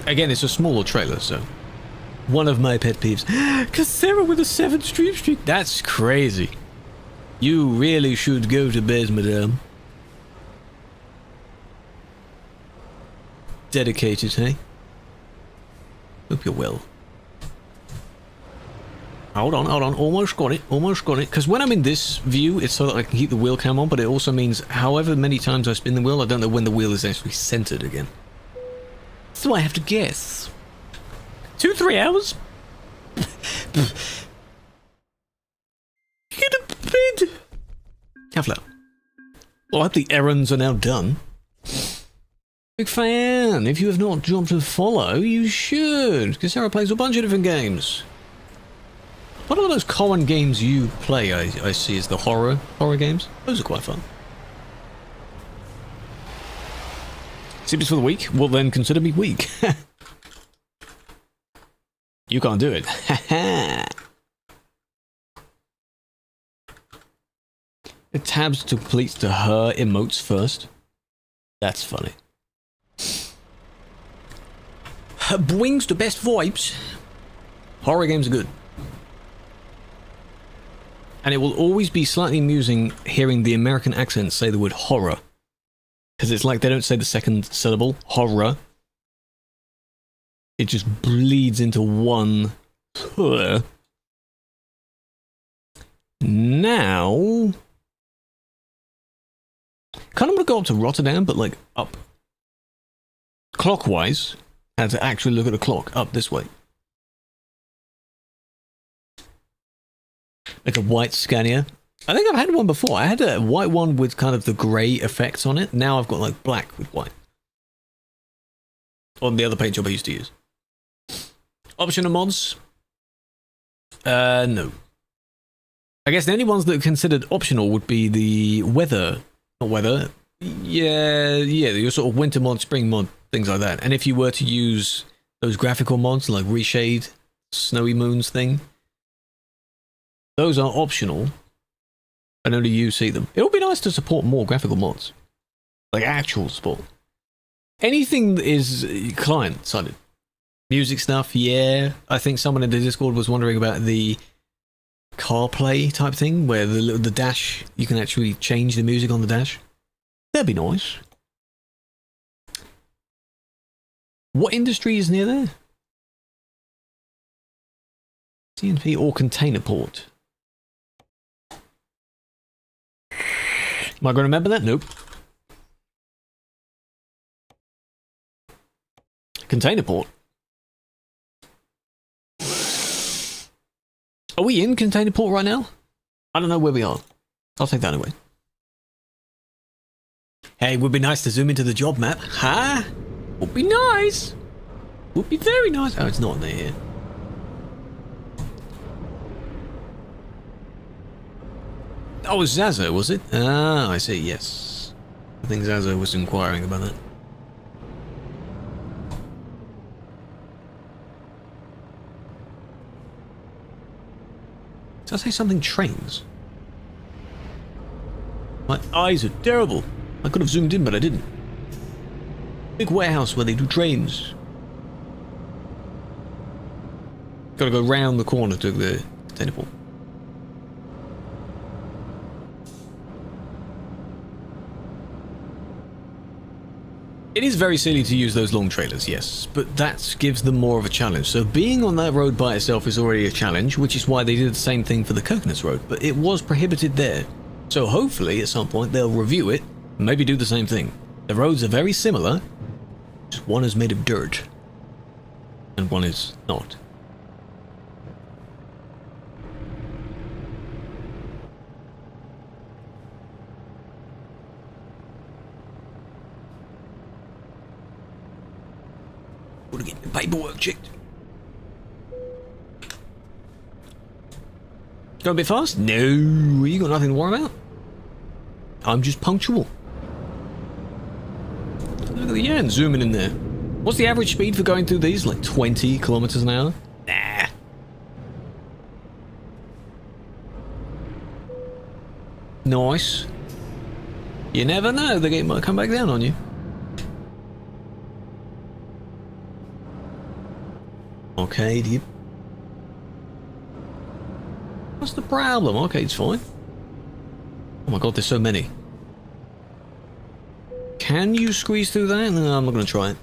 Again, it's a smaller trailer, so one of my pet peeves. Cassera with a 7 stream streak. That's crazy. You really should go to bed, madame. Dedicated, hey? Hope you're well. Hold on, almost got it, because when I'm in this view, it's so that I can keep the wheel cam on, but it also means however many times I spin the wheel, I don't know when the wheel is actually centered again. So I have to guess. 2-3 hours? Get a bed! Have that. Well, I hope the errands are now done. Big fan! If you have not jumped to follow, you should, because Sarah plays a bunch of different games. What are those common games you play, I see, is the horror games? Those are quite fun. Sips for the week? Well then, consider me weak. You can't do it. It tabs to complete to her emotes first. That's funny. Brings the best vibes. Horror games are good. And it will always be slightly amusing hearing the American accent say the word horror. Because it's like they don't say the second syllable, horror. It just bleeds into one. Now... kind of want to go up to Rotterdam, but like up clockwise. I had to actually look at the clock up this way. Like a white Scania. I think I've had one before. I had a white one with kind of the grey effects on it. Now I've got like black with white. On the other paint job I used to use. Optional mods? No. I guess the only ones that are considered optional would be the weather. Not weather. Yeah, your sort of winter mod, spring mod, things like that. And if you were to use those graphical mods like Reshade, Snowy Moons thing, those are optional, and only you see them. It would be nice to support more graphical mods. Like actual support. Anything that is client-sided. Music stuff, yeah. I think someone in the Discord was wondering about the CarPlay type thing, where the dash, you can actually change the music on the dash. That'd be nice. What industry is near there? CNP or container port? Am I going to remember that? Nope. Container port. Are we in container port right now? I don't know where we are. I'll take that away. Hey, would be nice to zoom into the job map. Huh? Would be nice. Would be very nice. Oh, it's not in there here. Oh, Zazo, was it? Ah, I see, yes. I think Zazo was inquiring about that. Did I say something trains? My eyes are terrible. I could have zoomed in, but I didn't. Big warehouse where they do trains. Gotta go round the corner to the container port. It is very silly to use those long trailers, yes, but that gives them more of a challenge. So being on that road by itself is already a challenge, which is why they did the same thing for the Coconuts Road, but it was prohibited there. So hopefully at some point they'll review it and maybe do the same thing. The roads are very similar, just one is made of dirt and one is not. Gotta get the paperwork checked. Go a bit fast? No, you got nothing to worry about. I'm just punctual. Look at the end, zooming in there. What's the average speed for going through these? Like 20 kilometers an hour? Nah. Nice. You never know, the game might come back down on you. Okay, dude. What's the problem? Okay, it's fine. Oh my god, there's so many. Can you squeeze through that? No, I'm not going to try it.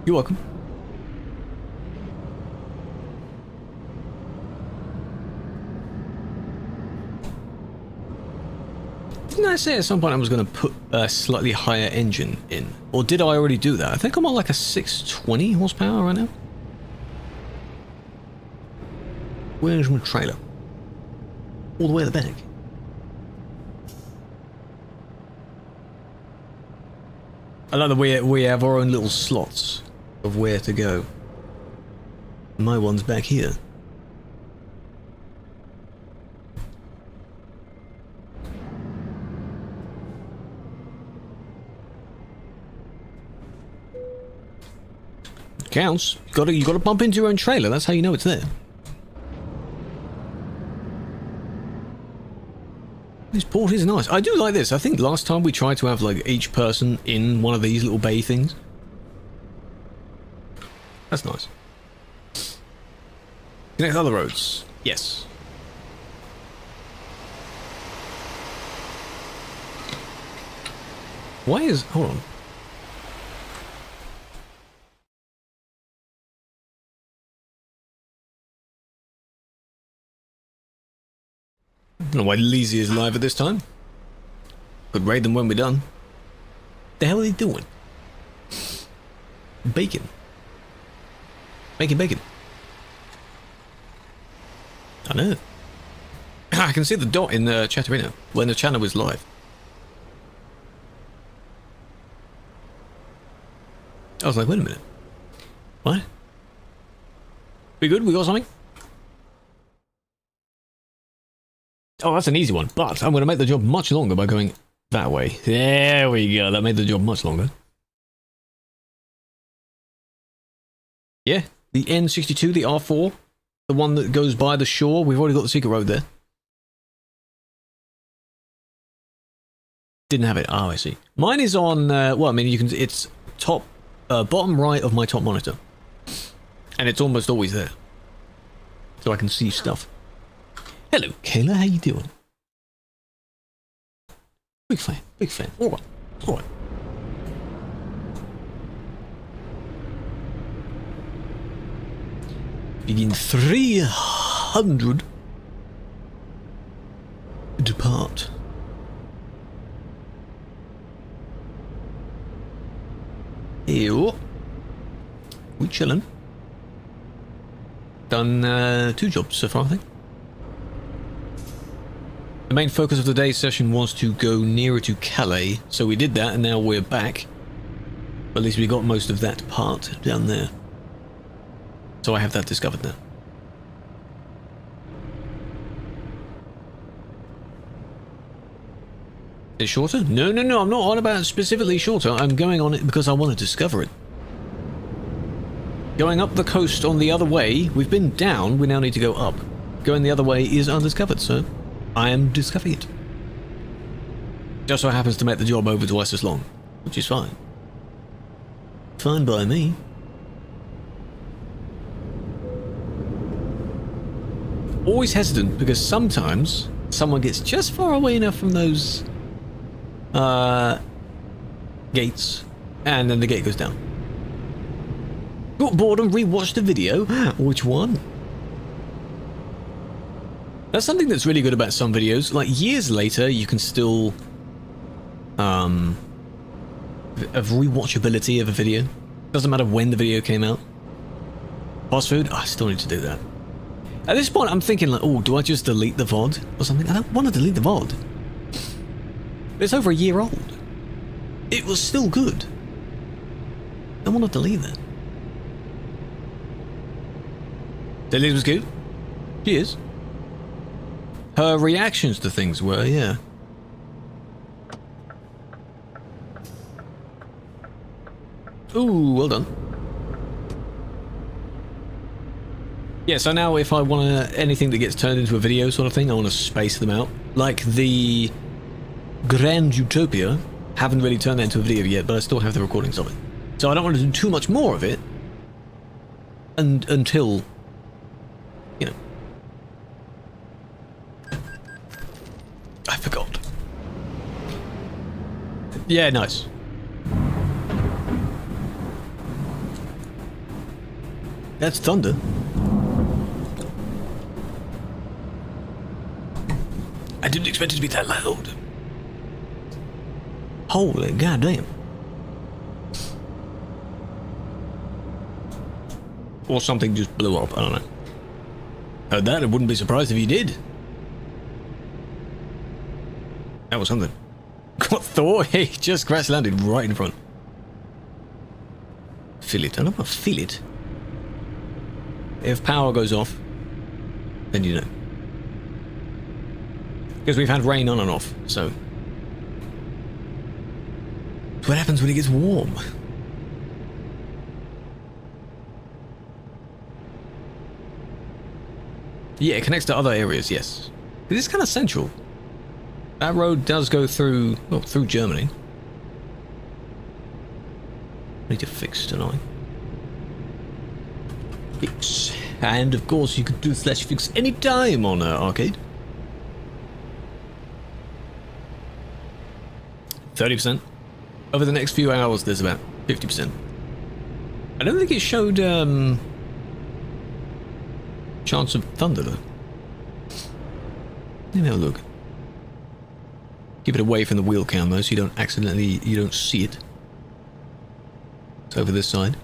You're welcome. Didn't I say at some point I was going to put a slightly higher engine in? Or did I already do that? I think I'm on like a 620 horsepower right now. Where's my trailer? All the way at the back. I like that we have our own little slots of where to go. My one's back here. Counts. You gotta bump into your own trailer. That's how you know it's there. This port is nice. I do like this. I think last time we tried to have like each person in one of these little bay things. That's nice. Connect other roads. Yes. Why is... Hold on. I don't know why Lizzie is live at this time. Could raid them when we're done. The hell are they doing? Bacon. Bacon. I know. I can see the dot in the chat arena when the channel was live. I was like, wait a minute. What? We good? We got something? Oh, that's an easy one, but I'm going to make the job much longer by going that way. There we go, that made the job much longer. Yeah, the N62, the R4, the one that goes by the shore, we've already got the secret road there. Didn't have it, oh I see. Mine is on, well I mean you can, it's top, bottom right of my top monitor. And it's almost always there. So I can see stuff. Hello, Kayla, how you doing? Big fan, big fan. Alright, alright. Begin 300. Depart. Ew. We chillin'. Done 2 jobs so far, I think. The main focus of today's session was to go nearer to Calais, so we did that and now we're back. At least we got most of that part down there. So I have that discovered now. Is it shorter? No, I'm not on about specifically shorter. I'm going on it because I want to discover it. Going up the coast on the other way, we've been down, we now need to go up. Going the other way is undiscovered, so I am discovering it. Just so happens to make the job over twice as long, which is fine. Fine by me. Always hesitant because sometimes someone gets just far away enough from those gates and then the gate goes down. Got bored and rewatched the video? Which one? That's something that's really good about some videos. Like years later you can still of rewatchability of a video. Doesn't matter when the video came out. Fast food? Oh, I still need to do that. At this point I'm thinking like, oh, do I just delete the VOD or something? I don't want to delete the VOD. It's over a year old. It was still good. I don't want to delete that. Delete was good. She is. Her reactions to things were, yeah. Ooh, well done. Yeah, so now if I want anything that gets turned into a video sort of thing, I want to space them out. Like the Grand Utopia, haven't really turned that into a video yet, but I still have the recordings of it. So I don't want to do too much more of it until, you know. I forgot. Yeah, nice. That's thunder. I didn't expect it to be that loud. Holy goddamn. Or something just blew up, I don't know. Heard that, I wouldn't be surprised if you did. That was something. Got Thor, he just crash landed right in front. Feel it, I don't want to feel it. If power goes off, then you know. Because we've had rain on and off, so. That's what happens when it gets warm. Yeah, it connects to other areas, yes. It is kind of central. That road does go through, well, through Germany. Need to fix tonight. Fix. And of course you could do /fix anytime on arcade. 30%. Over the next few hours there's about 50%. I don't think it showed chance of thunder though. Let me have a look. Keep it away from the wheel cam though so you don't see it. It's over this side.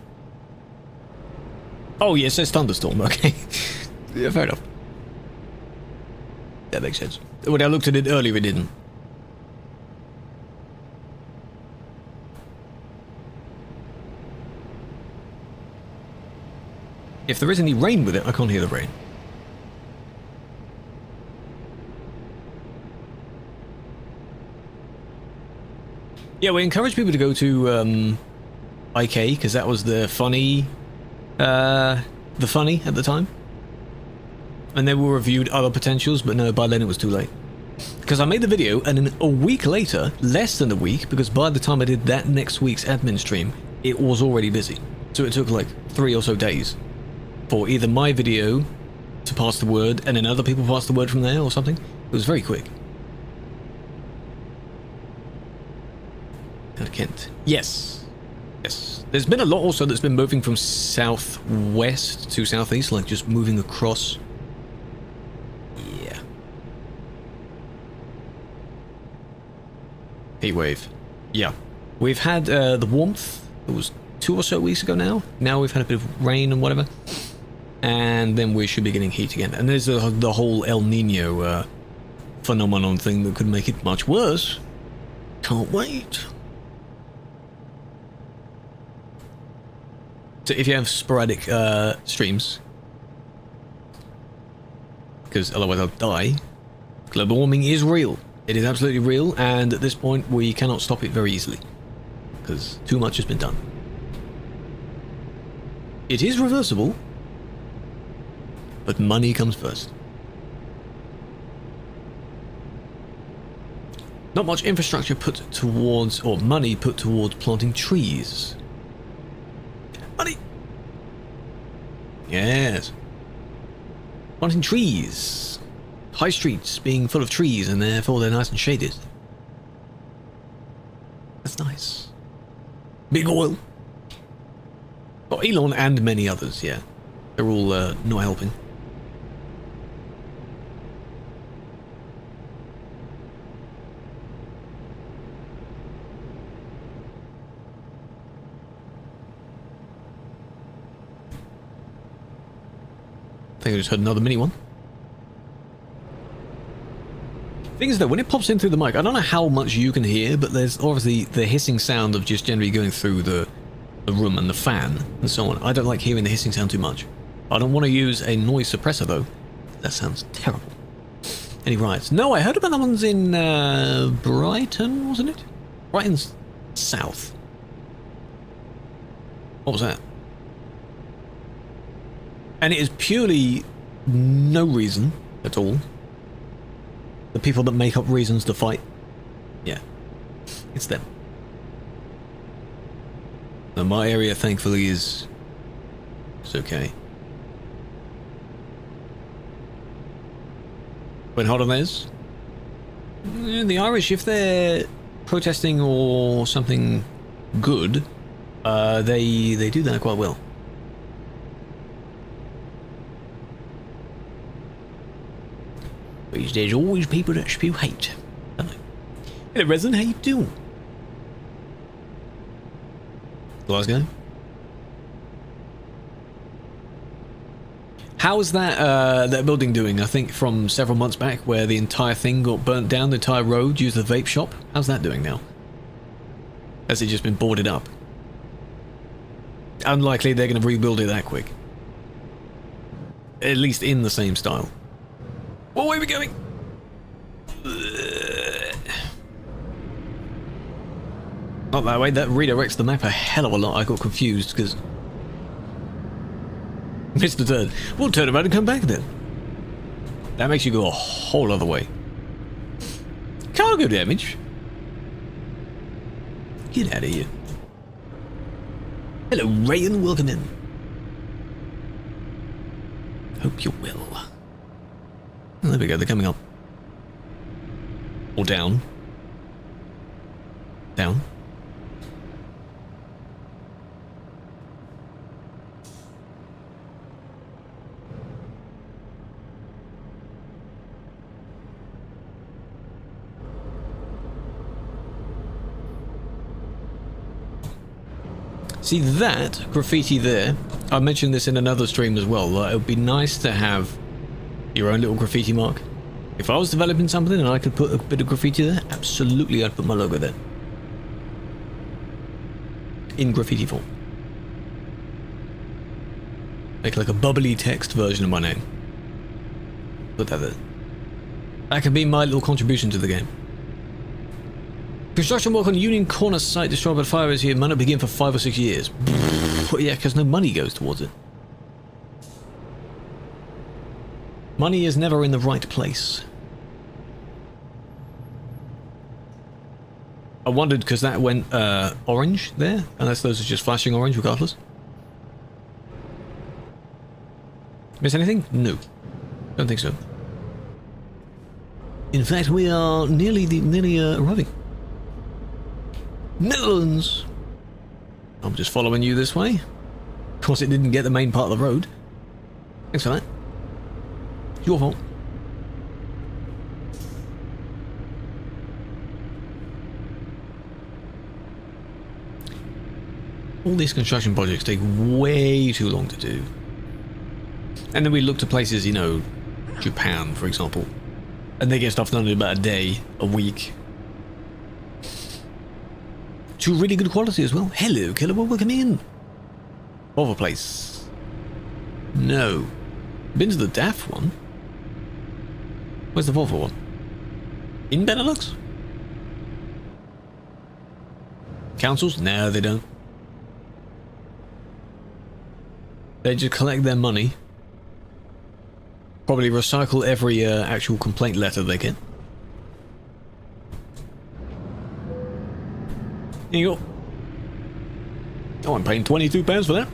Oh yeah, it says thunderstorm, okay. Yeah, fair enough. That makes sense. When I looked at it earlier it didn't. If there is any rain with it, I can't hear the rain. Yeah, we encourage people to go to IK because that was the funny at the time. And then we reviewed other potentials, but no, by then it was too late. Because I made the video and then a week later, less than a week, because by the time I did that next week's admin stream, it was already busy. So it took like 3 or so days for either my video to pass the word and then other people pass the word from there or something. It was very quick. Kent. Yes. Yes. There's been a lot also that's been moving from southwest to southeast, like just moving across. Yeah. Heatwave. Yeah. We've had the warmth. It was 2 or so weeks ago now. Now we've had a bit of rain and whatever. And then we should be getting heat again. And there's the whole El Nino phenomenon thing that could make it much worse. Can't wait. So if you have sporadic streams, because otherwise I'll die, global warming is real. It is absolutely real, and at this point we cannot stop it very easily, because too much has been done. It is reversible, but money comes first. Not much infrastructure put towards, or money put towards planting trees. Money! Yes. Planting trees. High streets being full of trees and therefore they're nice and shaded. That's nice. Big oil. Oh, Elon and many others, yeah. They're all not helping. I think I just heard another mini one. Thing is though, when it pops in through the mic, I don't know how much you can hear, but there's obviously the hissing sound of just generally going through the room and the fan and so on. I don't like hearing the hissing sound too much. I don't want to use a noise suppressor though. That sounds terrible. Any riots? No, I heard about the ones in Brighton, wasn't it? Brighton's south. What was that? And it is purely no reason at all. The people that make up reasons to fight. Yeah. It's them. Now my area thankfully is... it's okay. When holidays? The Irish, if they're protesting or something good, they do that quite well. There's always people that spew hate. Hello, Resident, how you doing? Glasgow? How's that building doing? I think from several months back where the entire thing got burnt down, the entire road used the vape shop. How's that doing now? Has it just been boarded up? Unlikely they're going to rebuild it that quick. At least in the same style. What way are we going? Not that way, that redirects the map a hell of a lot. I got confused because... missed the turn. We'll turn around and come back then. That makes you go a whole other way. Cargo damage? Get out of here. Hello, Rayan, welcome in. Hope you're well. Oh, there we go, they're coming up. Or down. Down. See that graffiti there? I mentioned this in another stream as well. It would be nice to have your own little graffiti mark. If I was developing something and I could put a bit of graffiti there, absolutely I'd put my logo there. In graffiti form. Make like a bubbly text version of my name. Put that there. That could be my little contribution to the game. Construction work on Union Corner site destroyed by fires here might not begin for 5 or 6 years. Yeah, because no money goes towards it. Money is never in the right place. I wondered because that went orange there, unless those are just flashing orange regardless. Miss anything? No. Don't think so. In fact, we are nearly arriving. Netherlands! I'm just following you this way. Of course it didn't get the main part of the road. Thanks for that. It's your fault. All these construction projects take way too long to do. And then we look to places, you know, Japan, for example. And they get stuff done in about a day, a week. To really good quality as well. Hello, Killua, welcome in. Volvo place. No. Been to the DAF one? Where's the Volvo one? In BeNeLux? Councils? No, they don't. They just collect their money. Probably recycle every actual complaint letter they get. Here you go. Oh, I'm paying £22 for that.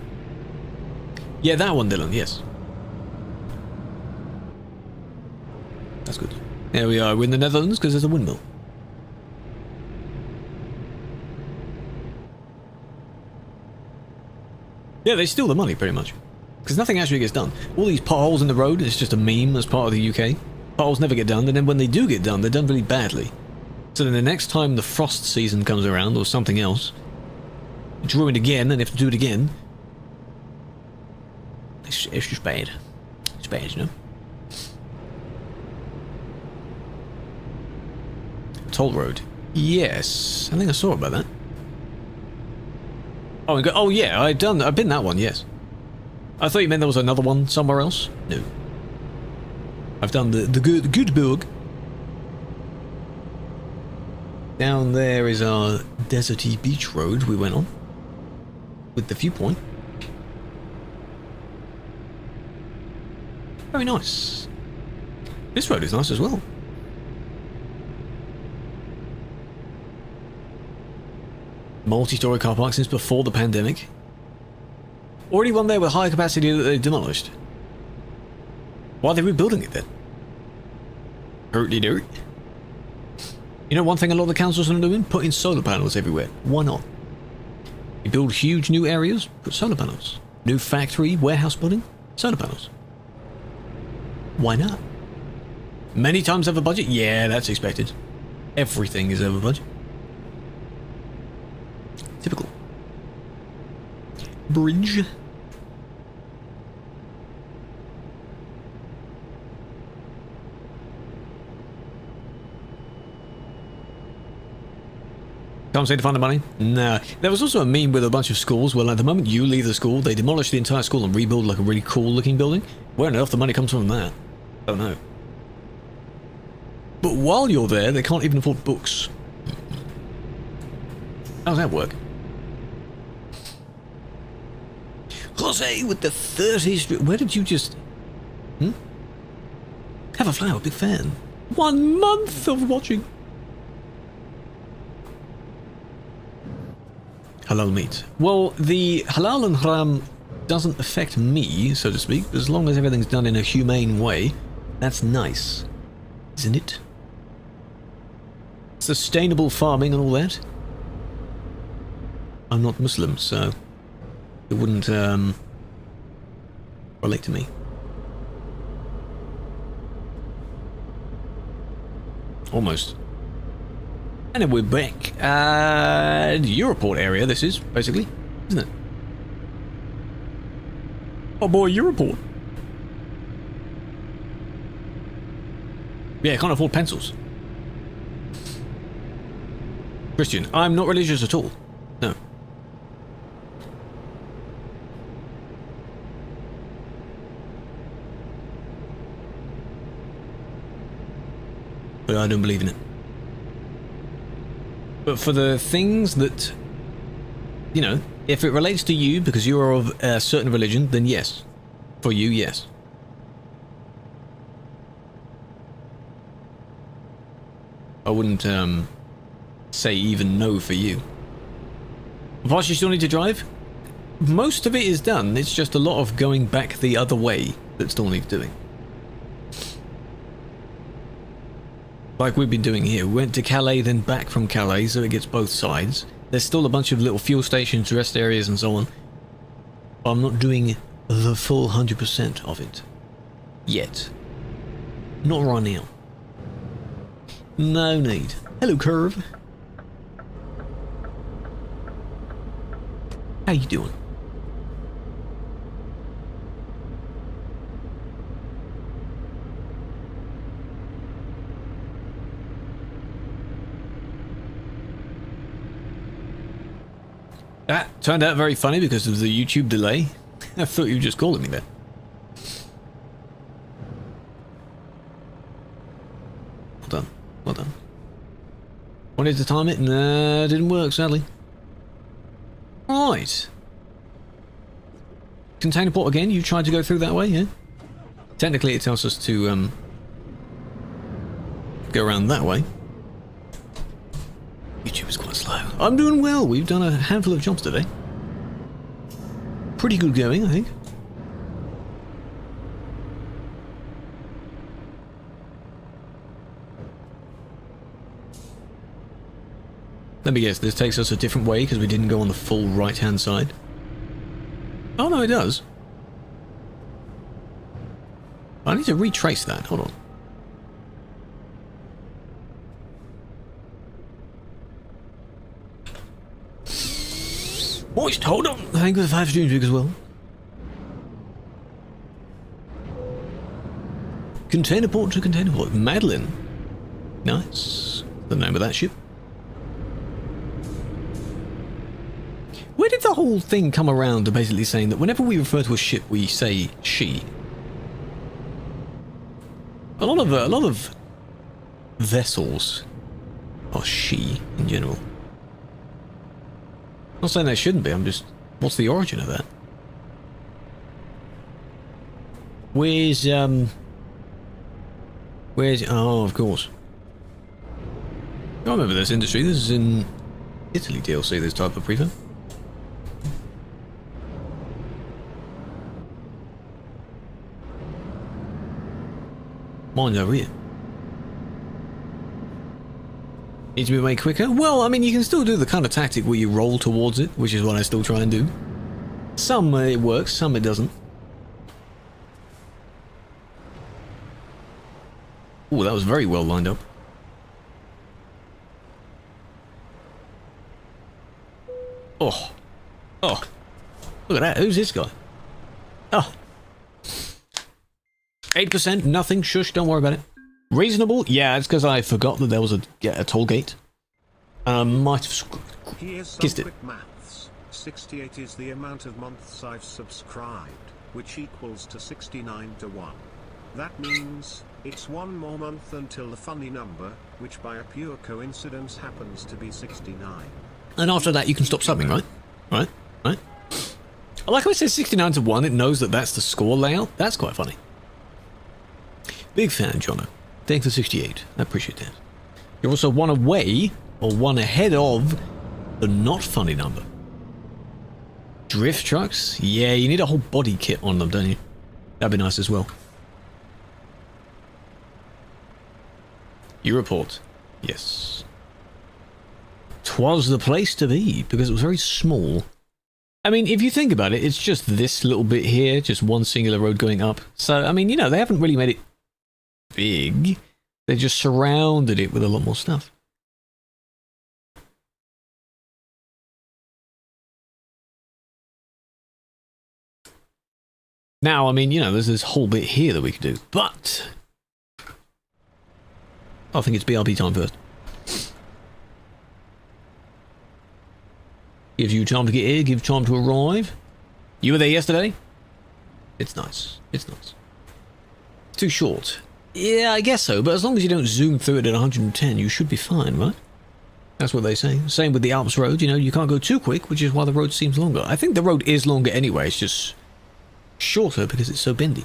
Yeah, that one, Dylan, yes. That's good. There we are, we're in the Netherlands because there's a windmill. Yeah, they steal the money, pretty much. Because nothing actually gets done. All these potholes in the road is just a meme as part of the UK. Potholes never get done, and then when they do get done, they're done really badly. So then the next time the frost season comes around, or something else, it's ruined again, and they have to do it again. It's just bad. It's bad, you know? Toll road. Yes. I think I saw about that. Oh, oh yeah, I've been that one, yes. I thought you meant there was another one somewhere else. No. I've done the Goodburg. Down there is our deserty beach road we went on. With the viewpoint. Very nice. This road is nice as well. Multi-story car park since before the pandemic. Already one there with higher capacity that they demolished. Why are they rebuilding it then? Hurty-dirt. You know one thing a lot of the councils are doing? Putting solar panels everywhere. Why not? You build huge new areas, put solar panels. New factory, warehouse building, solar panels. Why not? Many times over budget? Yeah, that's expected. Everything is over budget. Typical. Bridge. Can't say to find the money? Nah. There was also a meme with a bunch of schools where like the moment you leave the school, they demolish the entire school and rebuild like a really cool looking building. Where on earth the money comes from that? I don't know. But while you're there, they can't even afford books. How does that work? Jose with the 30s. Where did you just... Have a flower, big fan. 1 month of watching. Halal meat. Well, the halal and haram doesn't affect me, so to speak, as long as everything's done in a humane way. That's nice. Isn't it? Sustainable farming and all that. I'm not Muslim, so it wouldn't relate to me. Almost. And then we're back at Europort area, this is, basically, isn't it? Oh boy, Europort. Yeah, can't afford pencils. Christian, I'm not religious at all. No. But I don't believe in it. But for the things that, you know, if it relates to you because you are of a certain religion, then yes. For you, yes. I wouldn't, say even no for you. Plus, you still need to drive? Most of it is done, it's just a lot of going back the other way that still needs doing. Like we've been doing here. We went to Calais, then back from Calais, so it gets both sides. There's still a bunch of little fuel stations, rest areas, and so on. But I'm not doing the full 100% of it. Yet. Not right now. No need. Hello, Curve. How you doing? That turned out very funny because of the YouTube delay. I thought you were just calling me there. Well done. Well done. Wanted to time it, nah, didn't work, sadly. Right. Container port again, you tried to go through that way, yeah? Technically it tells us to go around that way. YouTube is quite slow. I'm doing well, we've done a handful of jobs today. Pretty good going, I think. Let me guess, this takes us a different way because we didn't go on the full right-hand side. Oh no, it does. I need to retrace that, hold on. Moist, hold on! Thank you for the 5 streams as well. Container port to container port. Madeline. Nice. The name of that ship. Where did the whole thing come around to basically saying that whenever we refer to a ship, we say she? A lot of vessels are she in general. I'm not saying they shouldn't be, I'm just... What's the origin of that? Where's... Oh, of course. I remember this industry. This is in Italy DLC, this type of prefab. Mine's over here. Needs to be made quicker? Well, I mean, you can still do the kind of tactic where you roll towards it, which is what I still try and do. Some it works, some it doesn't. Oh, that was very well lined up. Oh. Oh. Look at that. Who's this guy? Oh. 8%, nothing. Shush, don't worry about it. Reasonable? Yeah, it's because I forgot that there was a toll gate. Might have kissed it. Quick maths. 68 is the amount of months I've subscribed, which equals to 69 to 1. That means, it's one more month until the funny number, which by a pure coincidence happens to be 69. And after that you can stop subbing, right? Right? Right? I like how it says 69 to 1, it knows that that's the score layout. That's quite funny. Big fan, Jono. Thanks for 68. I appreciate that. You're also one away, or one ahead of, the not funny number. Drift trucks? Yeah, you need a whole body kit on them, don't you? That'd be nice as well. You report. Yes. 'Twas the place to be, because it was very small. I mean, if you think about it, it's just this little bit here, just one singular road going up. So, I mean, you know, they haven't really made it big. They just surrounded it with a lot more stuff. Now, I mean, you know, there's this whole bit here that we could do, but I think it's BRB time first. Gives you time to get here, gives time to arrive. You were there yesterday? It's nice. It's nice. It's too short. Yeah, I guess so, but as long as you don't zoom through it at 110, you should be fine, right? That's what they say. Same with the Alps road, you know, you can't go too quick, which is why the road seems longer. I think the road is longer anyway, it's just shorter because it's so bendy.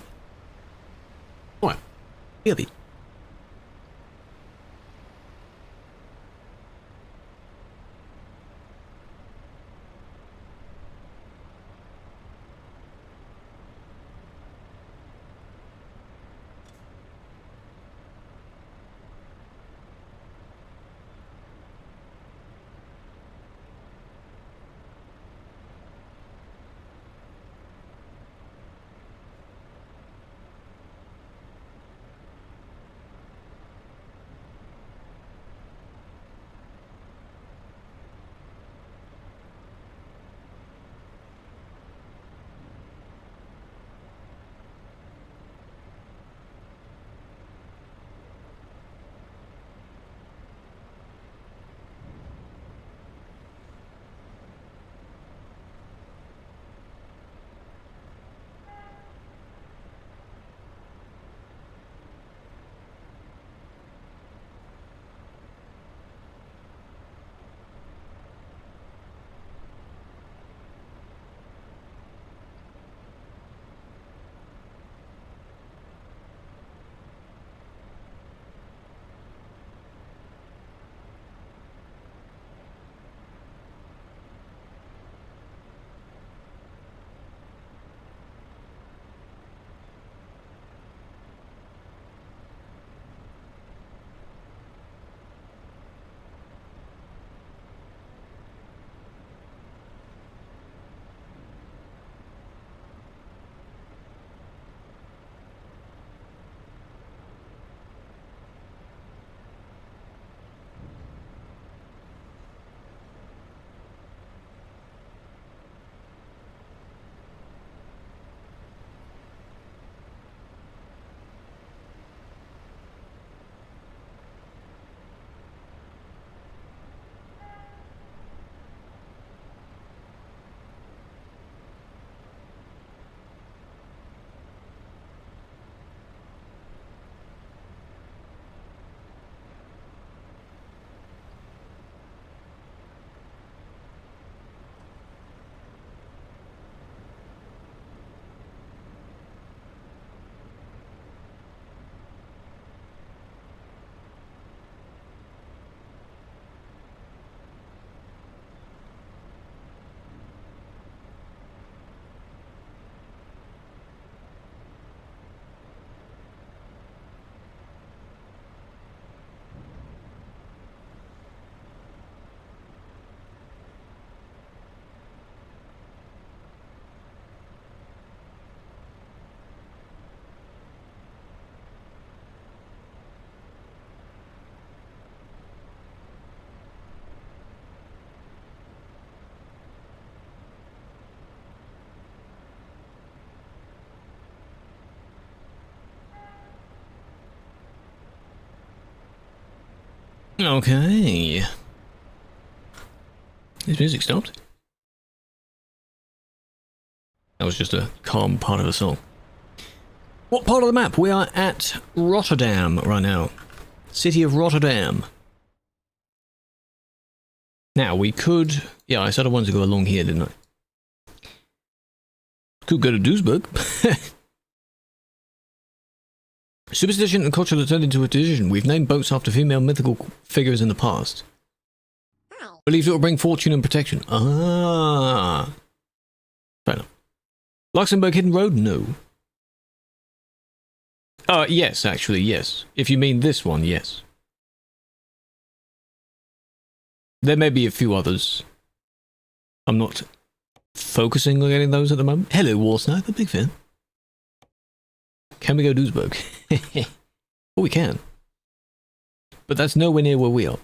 Alright, BRB. Okay. His music stopped. That was just a calm part of the song. What part of the map? We are at Rotterdam right now. City of Rotterdam. Now, we could... Yeah, I said I wanted to go along here, didn't I? Could go to Duisburg. Superstition and culture that turned into a tradition. We've named boats after female mythical figures in the past. Believes it will bring fortune and protection. Ah. Fair enough. Luxembourg Hidden Road? No. Yes, actually, yes. If you mean this one, yes. There may be a few others. I'm not focusing on getting those at the moment. Hello, War Sniper, big fan. Can we go Duisburg? Oh, we can. But that's nowhere near where we are.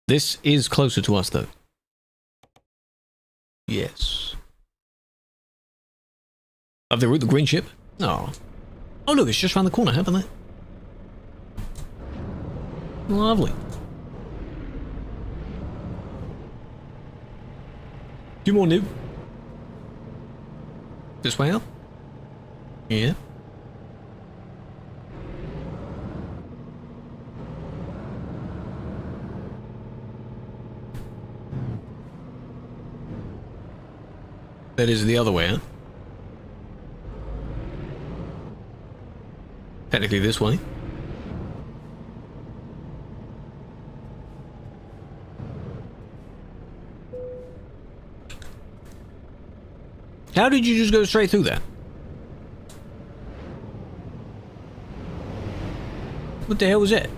This is closer to us, though. Yes. Have they route the green ship? Oh. Oh, look, it's just around the corner, haven't they? Lovely. Few more new. This way up? Yeah. That is the other way, huh? Technically this way. How did you just go straight through that? What the hell was that?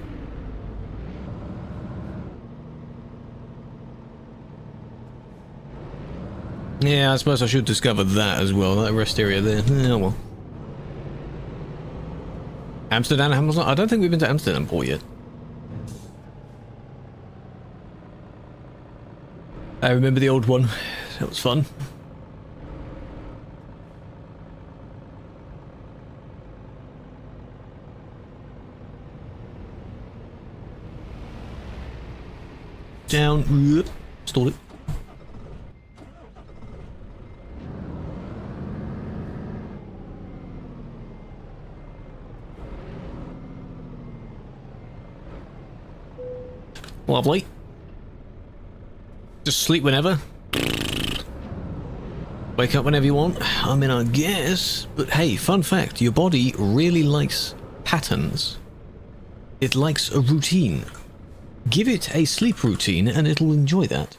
Yeah, I suppose I should discover that as well, that rest area there. Oh well. Amsterdam, Hamilton? I don't think we've been to Amsterdam port yet. I remember the old one. That was fun. Down. Stalled it. Lovely. Just sleep whenever. Wake up whenever you want. I mean, I guess. But hey, fun fact. Your body really likes patterns. It likes a routine. Give it a sleep routine and it'll enjoy that.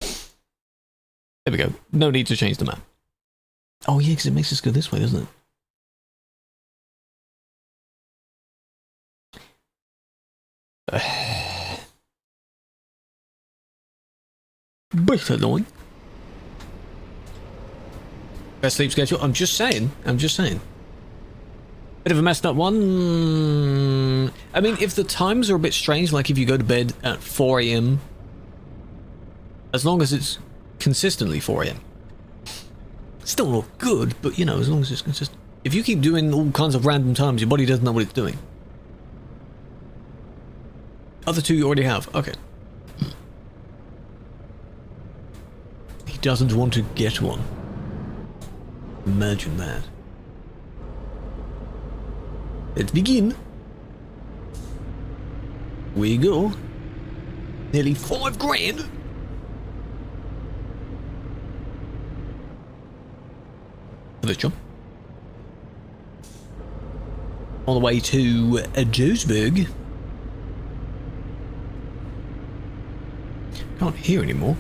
There we go. No need to change the map. Oh yeah, because it makes us go this way, doesn't it? Bit annoying. Best sleep schedule? I'm just saying. Bit of a messed up one. I mean, if the times are a bit strange, like if you go to bed at 4 AM, as long as it's consistently 4 AM. Still not good, but you know, as long as it's consistent. If you keep doing all kinds of random times, your body doesn't know what it's doing. Other two you already have. Okay. He doesn't want to get one. Imagine that. Let's begin. We go. Nearly 5 grand. For this job. On the way to Duisburg. Can't hear anymore.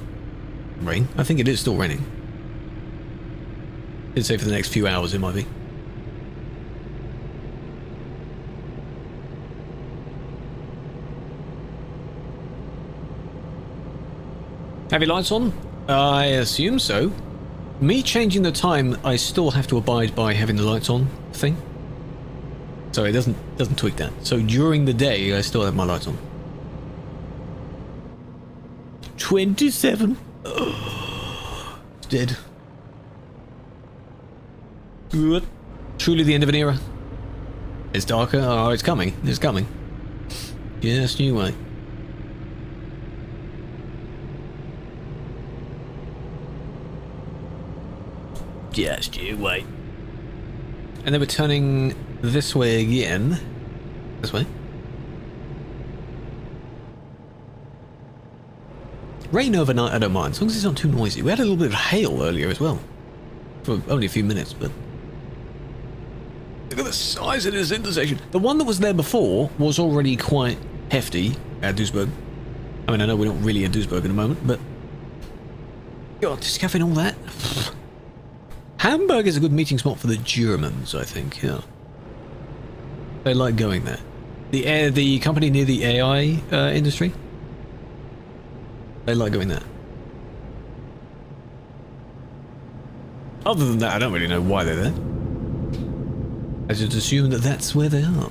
Rain. I think it is still raining. I'd say for the next few hours it might be. Have your lights on? I assume so. Me changing the time, I still have to abide by having the lights on thing. So it doesn't tweak that. So during the day, I still have my lights on. 27. Oh, it's dead. Good. Truly the end of an era. It's darker. Oh, it's coming. It's coming. Just you wait. Just you wait. And then we're turning this way again. This way. Rain overnight, I don't mind, as long as it's not too noisy. We had a little bit of hail earlier as well. For only a few minutes, but... Look at the size of this intersection. The one that was there before was already quite hefty at Duisburg. I mean, I know we're not really in Duisburg at the moment, but... God, discovering all that. Hamburg is a good meeting spot for the Germans, I think, yeah. They like going there. The company near the AI industry, they like going there. Other than that, I don't really know why they're there. I just assume that that's where they are.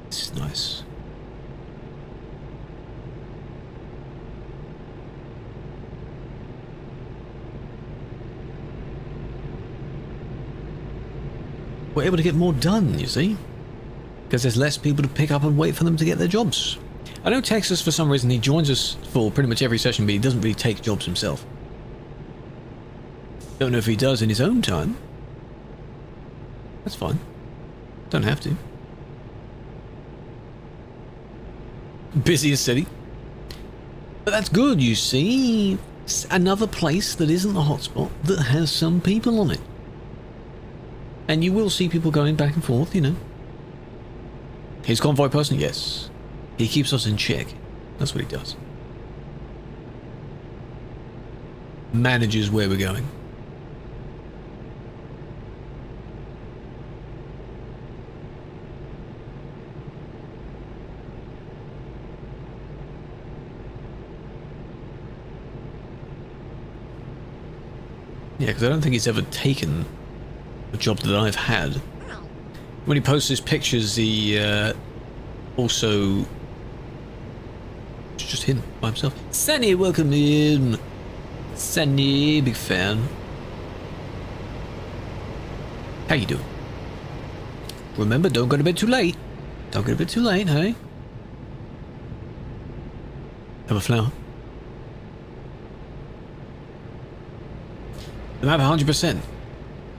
This is nice. We're able to get more done, you see, because there's less people to pick up and wait for them to get their jobs. I know Texas, for some reason, he joins us for pretty much every session, but he doesn't really take jobs himself. Don't know if he does in his own time. That's fine. Don't have to. Busiest city. But that's good, you see. It's another place that isn't the hotspot that has some people on it. And you will see people going back and forth, you know. His convoy person, yes. He keeps us in check. That's what he does. Manages where we're going. Yeah, because I don't think he's ever taken a job that I've had. When he posts his pictures, he also... It's just him by himself. Sunny, welcome in. Sunny, big fan. How you doing? Remember, don't go to bed too late. Don't go to bed too late, hey? Have a flower. The map 100%.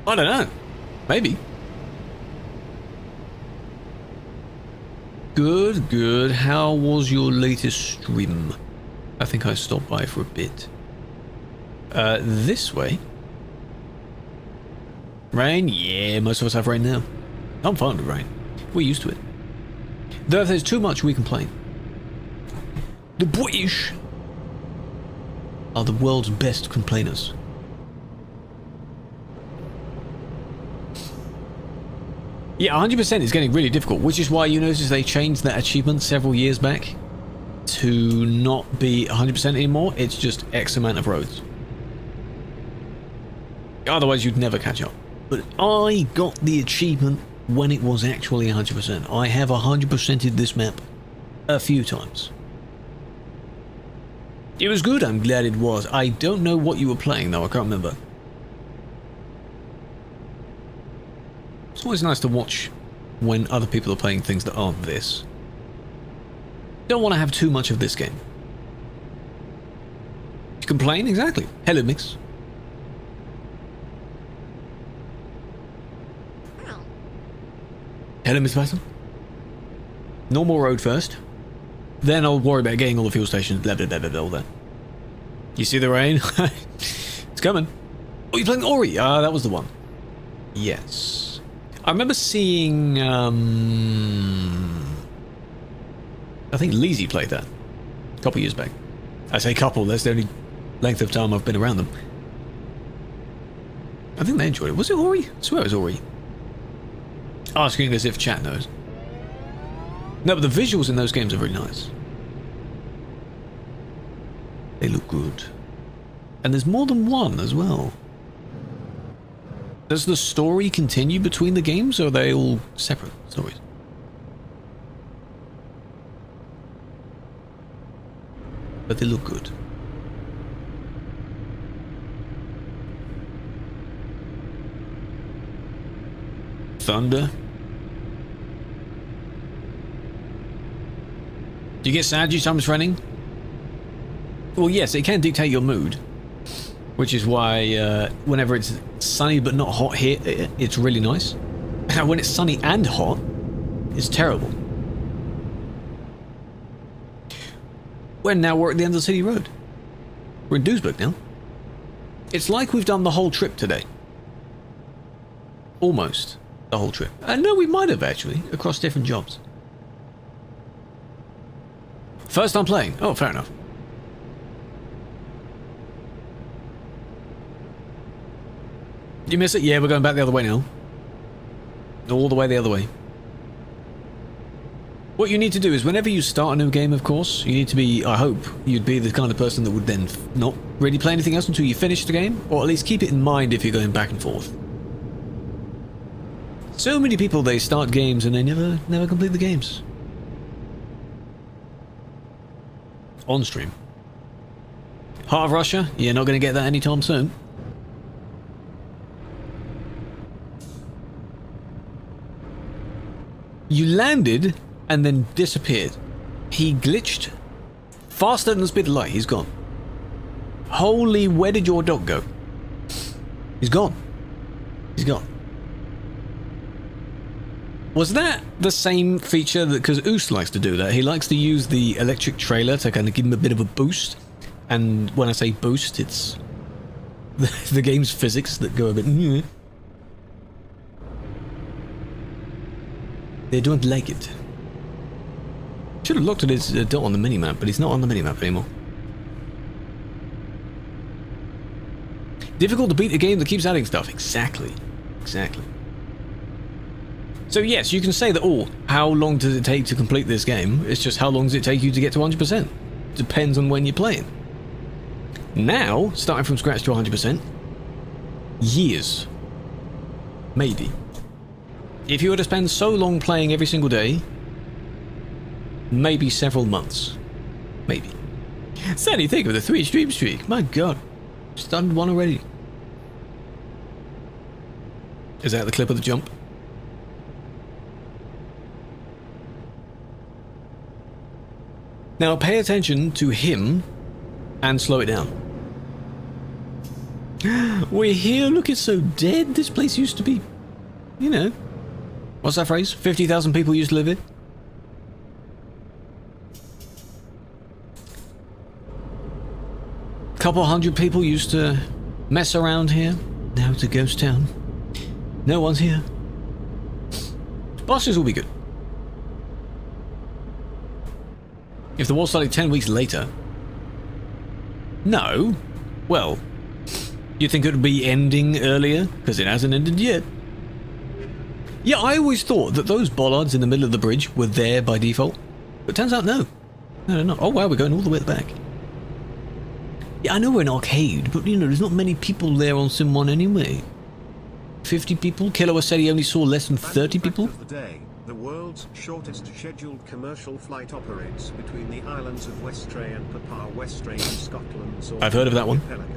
I don't know. Maybe. Good, good. How was your latest stream? I think I stopped by for a bit. This way. Rain? Yeah, most of us have rain now. I'm fine with rain. We're used to it. Though if there's too much, we complain. The British are the world's best complainers. Yeah, 100% is getting really difficult, which is why you notice they changed that achievement several years back to not be 100% anymore. It's just X amount of roads. Otherwise, you'd never catch up. But I got the achievement when it was actually 100%. I have 100%ed this map a few times. It was good, I'm glad it was. I don't know what you were playing though, I can't remember. It's always nice to watch when other people are playing things that aren't this. Don't want to have too much of this game. You complain? Exactly. Hello, Mix. Hello, MrPasta. Normal road first. Then I'll worry about getting all the fuel stations, blah, blah, blah, blah, all that. You see the rain? It's coming. Oh, you're playing Ori? Ah, that was the one. Yes. I remember seeing, I think Leezy played that a couple years back. I say couple, that's the only length of time I've been around them. I think they enjoyed it. Was it Ori? I swear it was Ori. Asking as if chat knows. No, but the visuals in those games are very nice. They look good. And there's more than one as well. Does the story continue between the games, or are they all separate stories? But they look good. thunder. Do you get sad each time it's raining? Well, yes, it can dictate your mood. Which is why whenever it's sunny but not hot here, it's really nice. When it's sunny and hot, it's terrible. We're at the end of the city road. We're in Duisburg now. It's like we've done the whole trip today. Almost the whole trip. No, we might have actually, across different jobs. First time playing. Oh, fair enough. You miss it? Yeah, we're going back the other way now. All the way the other way. What you need to do is whenever you start a new game, of course, you need to be, I hope, you'd be the kind of person that would then not really play anything else until you finish the game, or at least keep it in mind if you're going back and forth. So many people, they start games and they never complete the games. On stream. Heart of Russia? You're not going to get that anytime soon. You landed and then disappeared. He glitched faster than the speed of light. He's gone. Holy, where did your dog go? He's gone. He's gone. Was that the same feature that, because Oos likes to do that, he likes to use the electric trailer to kind of give him a bit of a boost. And when I say boost, it's the game's physics that go a bit... They don't like it. Should have looked at his dot on the minimap, but he's not on the minimap anymore. Difficult to beat a game that keeps adding stuff. Exactly. Exactly. So yes, you can say that, oh, how long does it take to complete this game? It's just how long does it take you to get to 100%? Depends on when you're playing. Now, starting from scratch to 100%, years. Maybe. If you were to spend so long playing every single day, maybe several months. Maybe. Sadly, think of the 3 stream streak. My god. Just done one already. Is that the clip of the jump? Now pay attention to him and slow it down. We're here, look, it's so dead. This place used to be, you know, what's that phrase? 50,000 people used to live here. Couple hundred people used to mess around here. Now it's a ghost town. No one's here. Bosses will be good. If the war started 10 weeks later... No. Well, you think it would be ending earlier? Because it hasn't ended yet. Yeah, I always thought that those bollards in the middle of the bridge were there by default. But it turns out no. No, they're not. Oh wow, we're going all the way at the back. Yeah, I know we're an arcade, but you know, there's not many people there on Sim 1 anyway. 50 people? Killua said he only saw less than 30 people? The world's shortest scheduled commercial flight operates between the islands of Westray and Papa Westray in Scotland's I've heard of that one. archipelago.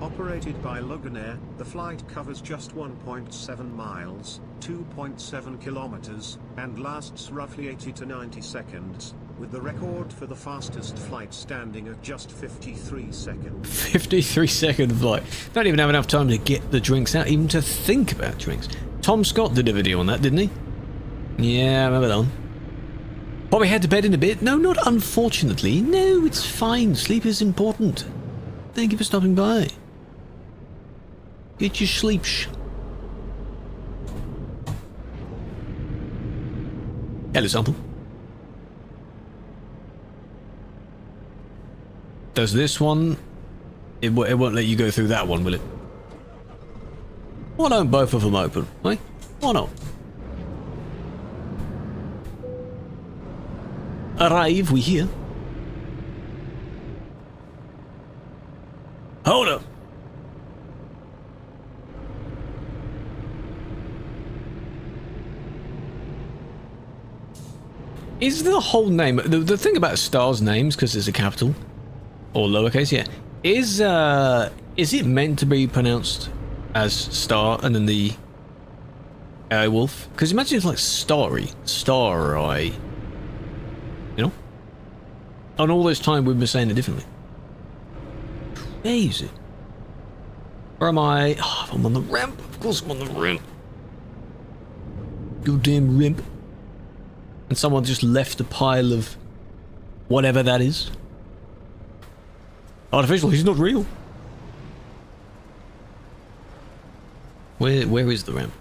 Operated by Loganair, the flight covers just 1.7 miles, 2.7 kilometers, and lasts roughly 80 to 90 seconds, with the record for the fastest flight standing at just 53 seconds. 53 second flight. Don't even have enough time to get the drinks out, even to think about drinks. Tom Scott did a video on that, didn't he? Yeah, I remember that one. Probably head to bed in a bit. No, not unfortunately. No, it's fine. Sleep is important. Thank you for stopping by. Get your sleep. Hello, sample. Does this one... It won't let you go through that one, will it? Why don't both of them open, eh? Why not? Arrive, we here. Hold up. Is the whole name... The thing about stars' names, because it's a capital, or lowercase, yeah, is it meant to be pronounced as star and then the StarAIwolf. Because imagine it's like StarAI. You know? And all this time we've been saying it differently. Crazy. Where am I? Oh, I'm on the ramp. Of course I'm on the ramp. Goddamn ramp. And someone just left a pile of whatever that is. Artificial, he's not real. Where is the ramp?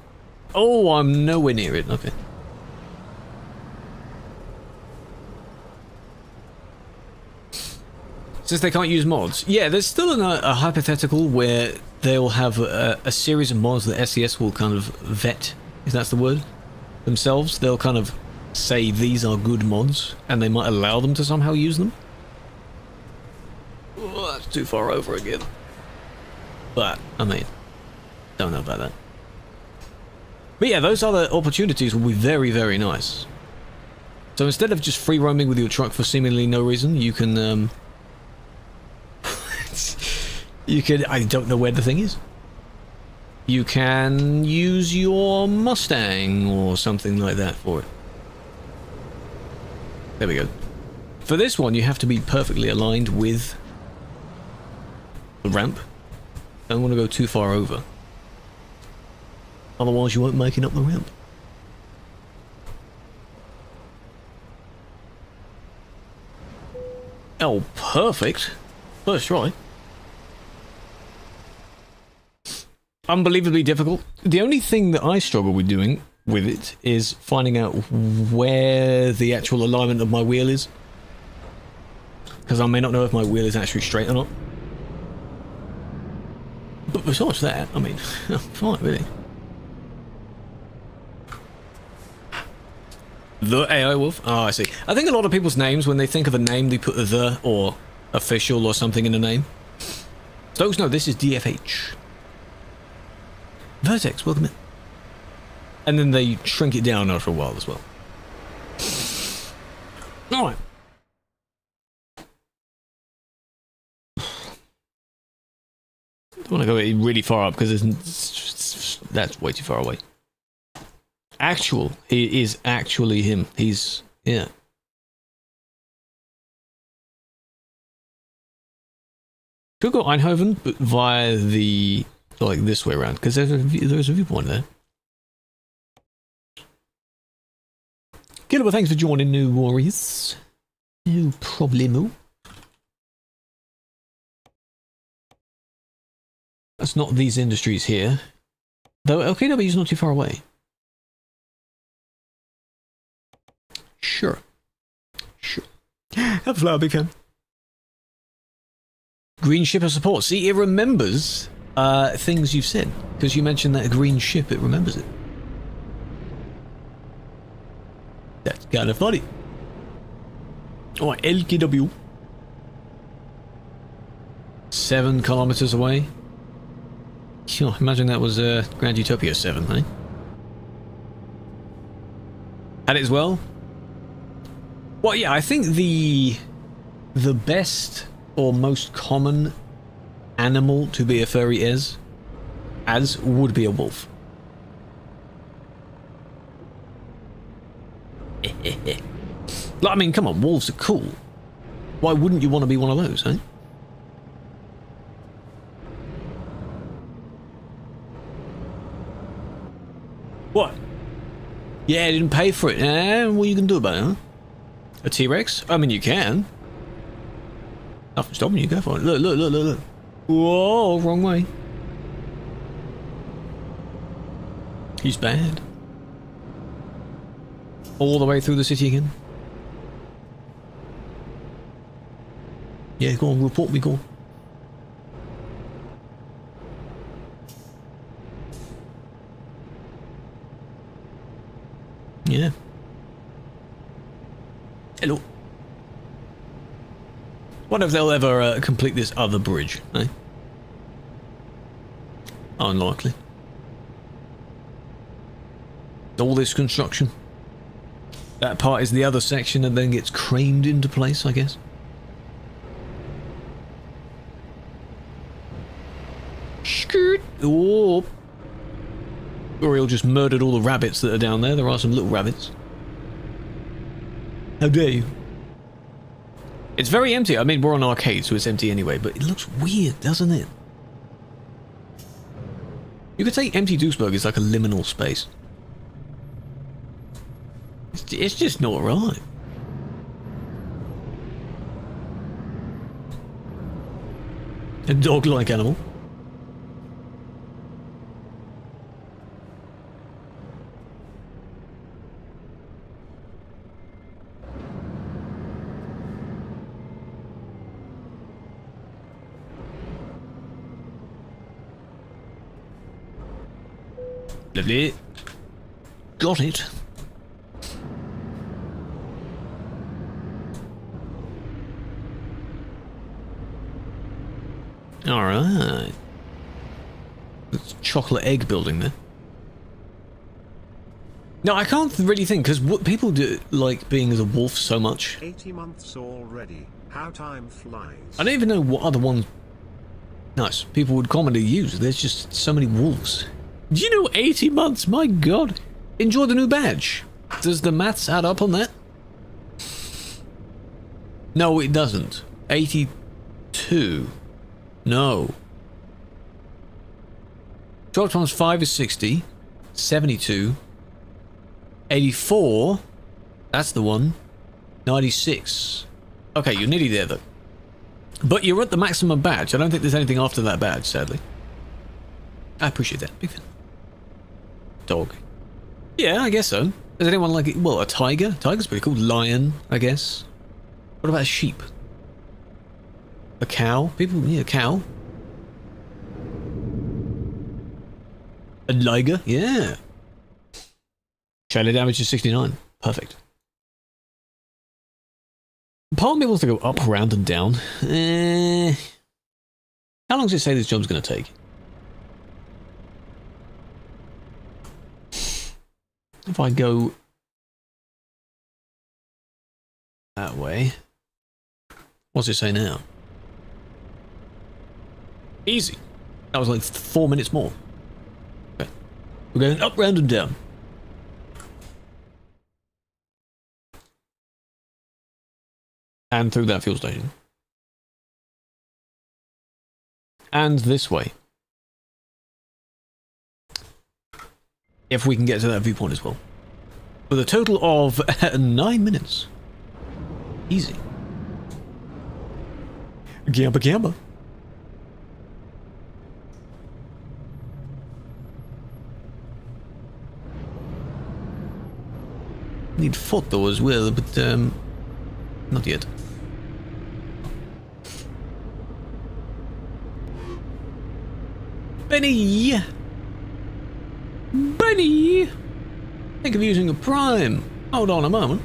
Oh, I'm nowhere near it. Okay. Since they can't use mods. Yeah, there's still a hypothetical where they'll have a series of mods that SES will kind of vet, if that's the word, themselves. They'll kind of say these are good mods, and they might allow them to somehow use them. Oh, that's too far over again. But, I mean, don't know about that. But yeah, those other opportunities will be very, very nice. So instead of just free roaming with your truck for seemingly no reason, you can, you can, I don't know where the thing is. You can use your Mustang or something like that for it. There we go. For this one, you have to be perfectly aligned with the ramp. Don't want to go too far over. Otherwise, you won't make it up the ramp. Oh, perfect. First try. Unbelievably difficult. The only thing that I struggle with doing with it is finding out where the actual alignment of my wheel is. Because I may not know if my wheel is actually straight or not. But besides that, I mean, I'm fine, really. TheAIwolf? Oh, I see. I think a lot of people's names, when they think of a name, they put the or official or something in the name. Stokes, no, this is DFH. Vertex, welcome in. And then they shrink it down after a while as well. Alright. Don't want to go really far up because that's way too far away. He is actually him. He's, yeah. Could go Eindhoven, but via the, like, this way around, because there's a viewpoint there. Killua, thanks for joining, New Warriors. No problemo. That's not these industries here. Though LKW is not too far away. Sure. Sure. Have flower, big fan. Green shipper support. See, it remembers things you've said. Because you mentioned that a green ship, it remembers it. That's kind of funny. Alright, LKW. 7 kilometers away. Oh, imagine that was Grand Utopia 7, eh? Had it as well? Well, yeah, I think the best or most common animal to be a furry as would be a wolf. Like, I mean, come on, wolves are cool. Why wouldn't you want to be one of those, eh? What? Yeah, I didn't pay for it. What are you gonna do about it, huh? A T-Rex? I mean, you can. Nothing stopping you. Go for it. Look, look, look, look, look. Whoa, wrong way. He's bad. All the way through the city again. Yeah, go on, report me, go on. Yeah. Hello. Wonder if they'll ever complete this other bridge, eh? Unlikely. All this construction. That part is the other section and then gets craned into place, I guess. Skirt. Oh. Uriel just murdered all the rabbits that are down there. There are some little rabbits. How dare you? It's very empty. I mean, we're on arcade, so it's empty anyway, but it looks weird, doesn't it? You could say empty Duisburg is like a liminal space. It's just not right. A dog-like animal. Lovely. Got it. Alright. It's chocolate egg building there. No, I can't really think, because what people do like being as a wolf so much. 80 months already. How time flies. I don't even know what other ones nice people would commonly use. There's just so many wolves. Do you know 80 months? My god. Enjoy the new badge. Does the maths add up on that? No, it doesn't. 82. No. 12 times 5 is 60. 72. 84. That's the one. 96. Okay, you're nearly there though. But you're at the maximum badge. I don't think there's anything after that badge, sadly. I appreciate that. Big fan. Dog. Yeah, I guess so. Does anyone like it? Well, a tiger? Tiger's pretty cool. Lion, I guess. What about a sheep? A cow? People, yeah, a cow. A liger? Yeah. Shadow damage is 69. Perfect. Part of me wants to go up, round, and down. How long does it say this job's going to take? If I go that way, what's it say now? Easy. That was like 4 minutes more. Okay. We're going up, round, and down. And through that fuel station. And this way. If we can get to that viewpoint as well. With a total of 9 minutes. Easy. Gamba gamba. Need foot though as well, but not yet. Benny! Benny! Think of using a prime. Hold on a moment.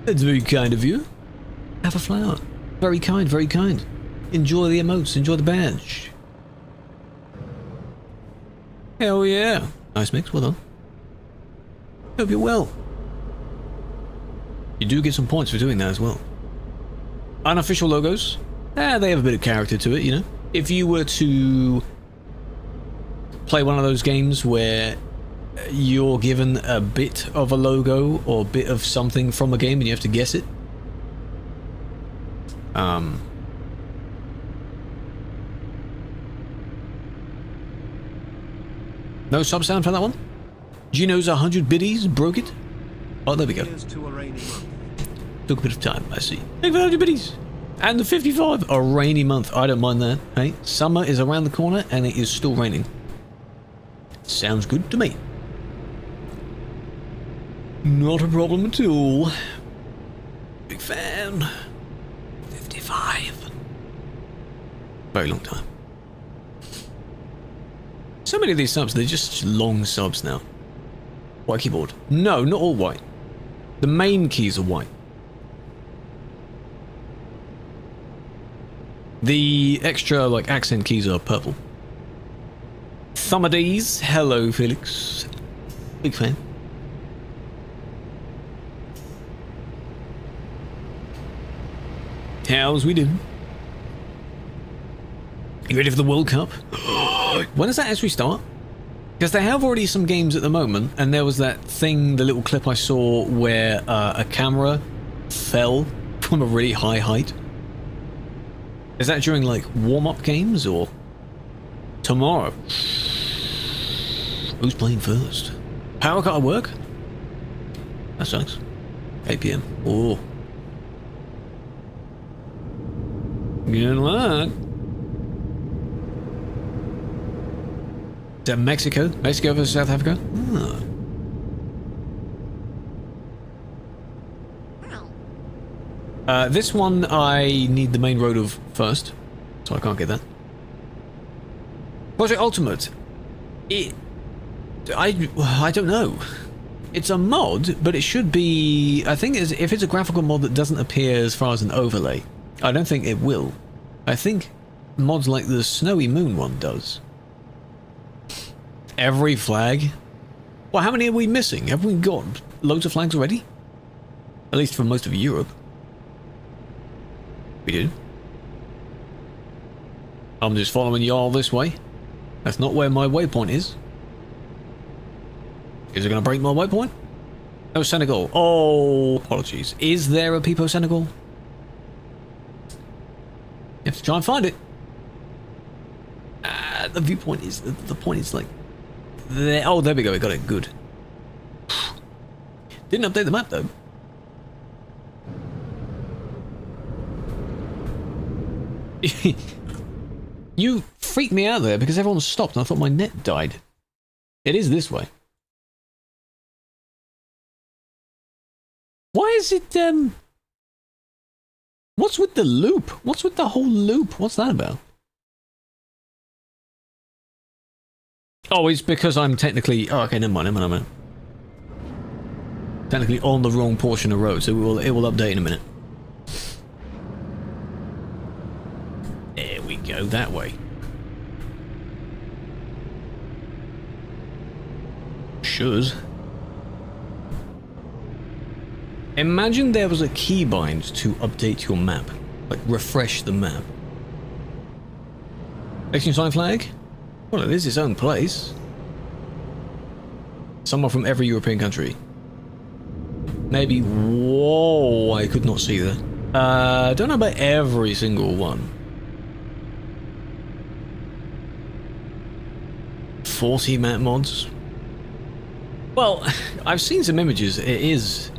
That's very kind of you. Have a flower. Very kind, very kind. Enjoy the emotes, enjoy the badge. Hell yeah. Nice mix, well done. Hope you're well. You do get some points for doing that as well. Unofficial logos. They have a bit of character to it, you know. If you were to play one of those games where you're given a bit of a logo or a bit of something from a game and you have to guess it. No sub sound for that one? Gino's 100 biddies broke it? Oh, there we go. Took a bit of time, I see. Thank you for 100 biddies! And the 55, a rainy month. I don't mind that. Hey, summer is around the corner and it is still raining. Sounds good to me. Not a problem at all. Big fan. 55. Very long time. So many of these subs, they're just long subs now. White keyboard. No, not all white. The main keys are white. The extra, like, accent keys are purple. Summer days. Hello, Felix. Big fan. How's we doing? You ready for the World Cup? When does that actually start? Because they have already some games at the moment, and there was that thing, the little clip I saw where a camera fell from a really high height. Is that during like warm-up games or tomorrow? Who's playing first? Power cut at work? That sucks. 8 PM. Oh. Good luck. Is that Mexico? Mexico versus South Africa? Ah. This one I need the main road of first, so I can't get that. Project Ultimate. I don't know. It's a mod, but it should be... I think if it's a graphical mod that doesn't appear as far as an overlay, I don't think it will. I think mods like the Snowy Moon one does. Every flag? Well, how many are we missing? Have we got loads of flags already? At least for most of Europe. We do. I'm just following y'all this way. That's not where my waypoint is. Is it going to break my waypoint? Oh, Senegal. Oh, apologies. Is there a Peepo Senegal? You have to try and find it. The viewpoint is... The point is like... There. Oh, there we go. We got it. Good. Didn't update the map, though. You freaked me out there because everyone stopped and I thought my net died. It is this way. Why is it, what's with the loop? What's with the whole loop? What's that about? Oh, it's because I'm technically... Oh, okay, never mind. Technically on the wrong portion of road, so it will update in a minute. There we go, that way. Should. Imagine there was a keybind to update your map. Like, refresh the map. Liechtenstein flag? Well, it is its own place. Someone from every European country. Maybe... Whoa, I could not see that. Don't know about every single one. 40 map mods? Well, I've seen some images. It is...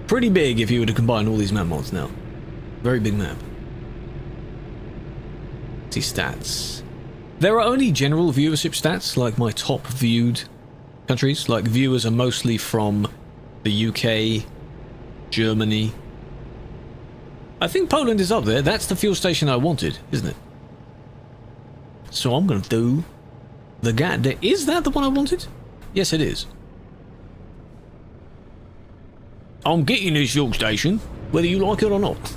pretty big if you were to combine all these map mods now. Very big map. See stats. There are only general viewership stats, like my top viewed countries. Like viewers are mostly from the UK, Germany. I think Poland is up there. That's the fuel station I wanted, isn't it? So I'm gonna do the guy. Is that the one I wanted? Yes, it is. I'm getting this fuel station, whether you like it or not.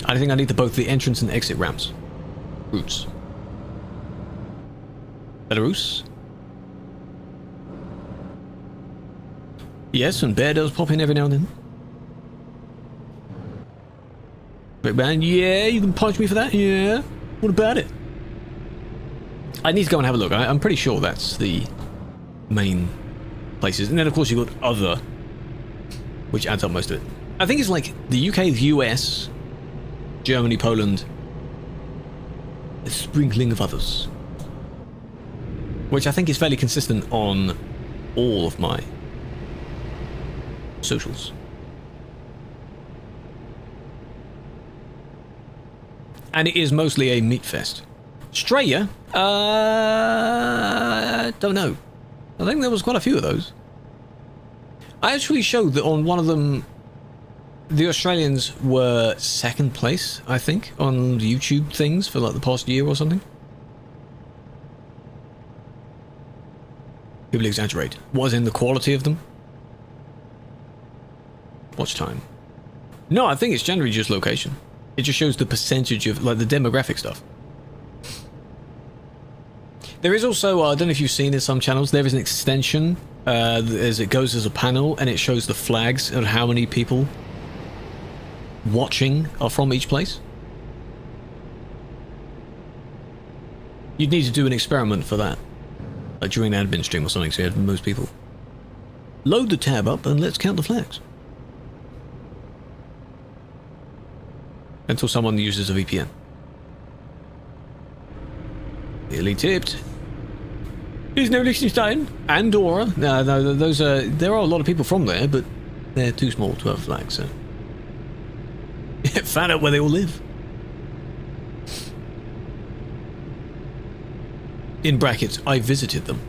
I think I need both the entrance and exit ramps. Routes. Belarus? Yes, and bear does pop in every now and then. Big man, yeah, you can punch me for that, yeah. What about it? I need to go and have a look. I'm pretty sure that's the main places. And then, of course, you've got other, which adds up most of it. I think it's like the UK, the US, Germany, Poland, a sprinkling of others. Which I think is fairly consistent on all of my socials. And it is mostly a meat fest. Australia? Don't know. I think there was quite a few of those. I actually showed that on one of them, the Australians were second place, I think, on YouTube things for like the past year or something. People exaggerate. What is in the quality of them? Watch time. No, I think it's generally just location. It just shows the percentage of, like, the demographic stuff. There is also, I don't know if you've seen in some channels, there is an extension as it goes as a panel, and it shows the flags and how many people watching are from each place. You'd need to do an experiment for that. Like during an admin stream or something, so you have most people. Load the tab up and let's count the flags. Until someone uses a VPN. Nearly tipped. Is no Liechtenstein? Andorra? No, those are... There are a lot of people from there, but they're too small to have flags, so... Found out where they all live. In brackets, I visited them.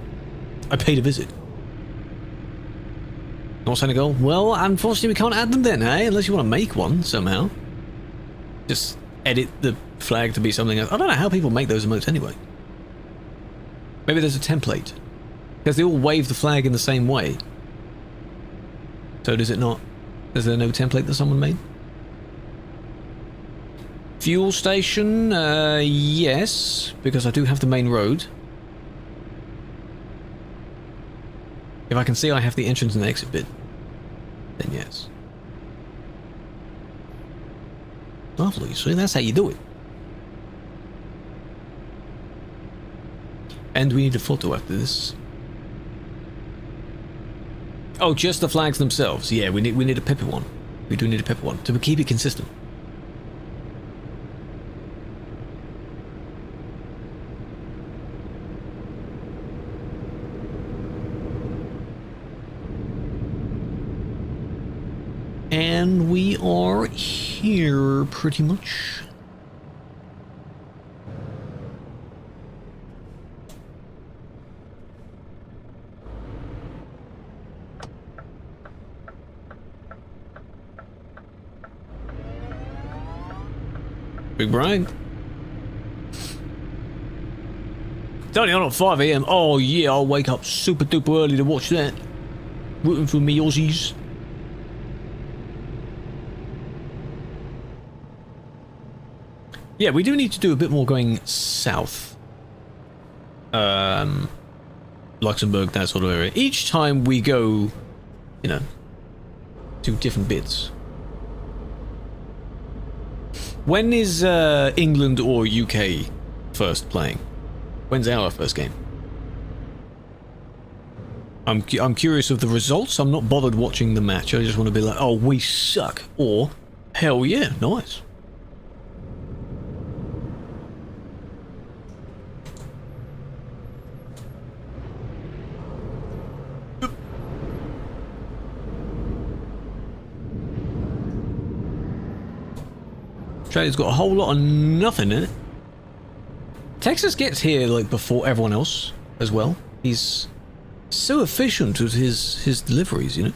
I paid a visit. Not Senegal? Well, unfortunately we can't add them then, eh? Unless you want to make one, somehow. Just edit the flag to be something else. I don't know how people make those emotes anyway. Maybe there's a template. Because they all wave the flag in the same way. So does it not? Is there no template that someone made? Fuel station? Yes. Because I do have the main road. If I can see I have the entrance and the exit bit, then yes. Lovely, see, that's how you do it. And we need a photo after this. Oh, just the flags themselves. Yeah, we need a pepper one. We do need a pepper one to keep it consistent. And we are here, pretty much. Big Brian. It's only on at 5 AM. Oh yeah, I'll wake up super duper early to watch that. Rooting for me Aussies. Yeah, we do need to do a bit more going south. Luxembourg, that sort of area. Each time we go, you know, to different bits. When is England or UK first playing? When's our first game? I'm curious of the results. I'm not bothered watching the match. I just want to be like, oh, we suck. Or, hell yeah, nice. Australia's got a whole lot of nothing in it. Texas gets here like before everyone else as well. He's so efficient with his deliveries, you know.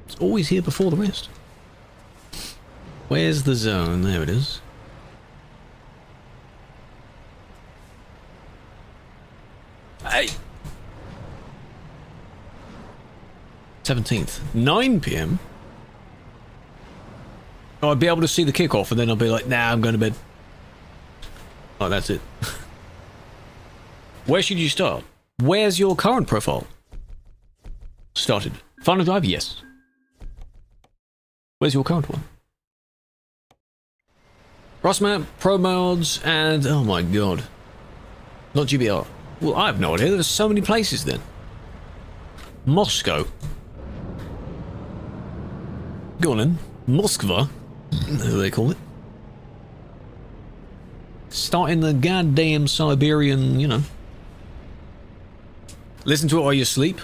It's always here before the rest. Where's the zone? There it is. Hey! 17th. 9 PM? Oh, I'd be able to see the kickoff and then I'll be like, nah, I'm going to bed. Oh, that's it. Where should you start? Where's your current profile? Started. Final drive? Yes. Where's your current one? Crossmap, Pro Mods, and oh my god. Not GBR. Well, I have no idea. There's so many places then. Moscow. Go on then. Moskva. Who they call it. Starting the goddamn Siberian, you know. Listen to it while you sleep.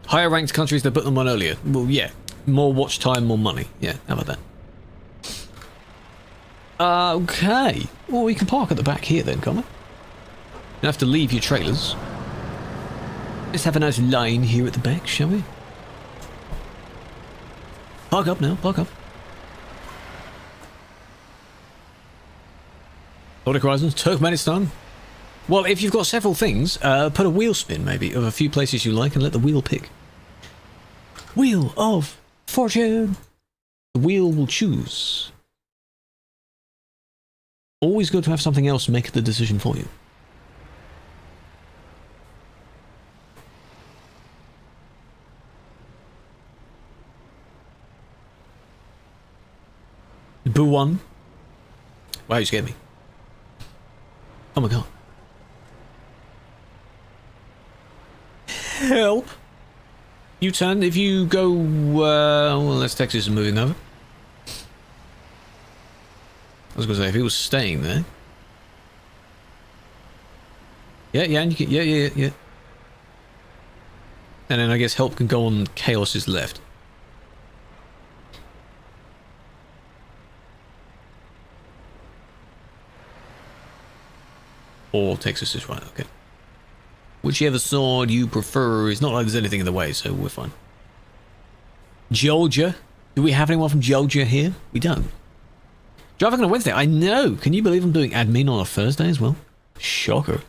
Higher ranked countries, they put them on earlier. Well, yeah. More watch time, more money. Yeah, how about that? Okay. Well, we can park at the back here then, can't we? You have to leave your trailers. Let's have a nice line here at the back, shall we? Park up now, park up. Nordic Horizons, Turkmenistan. Well, if you've got several things, put a wheel spin maybe of a few places you like and let the wheel pick. Wheel of Fortune. The wheel will choose. Always good to have something else make the decision for you. Boo one. Wow, you scared me. Oh my god. Help. U-turn, if you go, well, that's Texas is moving over. I was going to say, if he was staying there. Yeah, and you can, yeah. And then I guess help can go on Chaos's left. Or Texas is right, okay. Whichever sword you prefer. It's not like there's anything in the way, so we're fine. Georgia. Do we have anyone from Georgia here? We don't. Driving on a Wednesday. I know. Can you believe I'm doing admin on a Thursday as well? Shocker.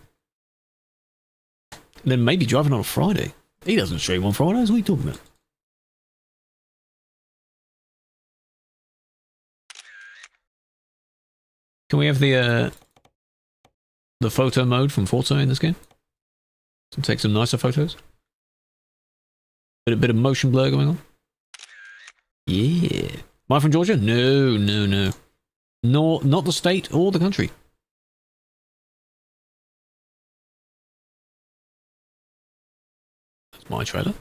And then maybe driving on a Friday. He doesn't stream on Fridays. What are you talking about? Can we have the photo mode from Forza in this game? To take some nicer photos. A bit of motion blur going on. Yeah. Am I from Georgia? No. Nor not the state or the country. That's my trailer.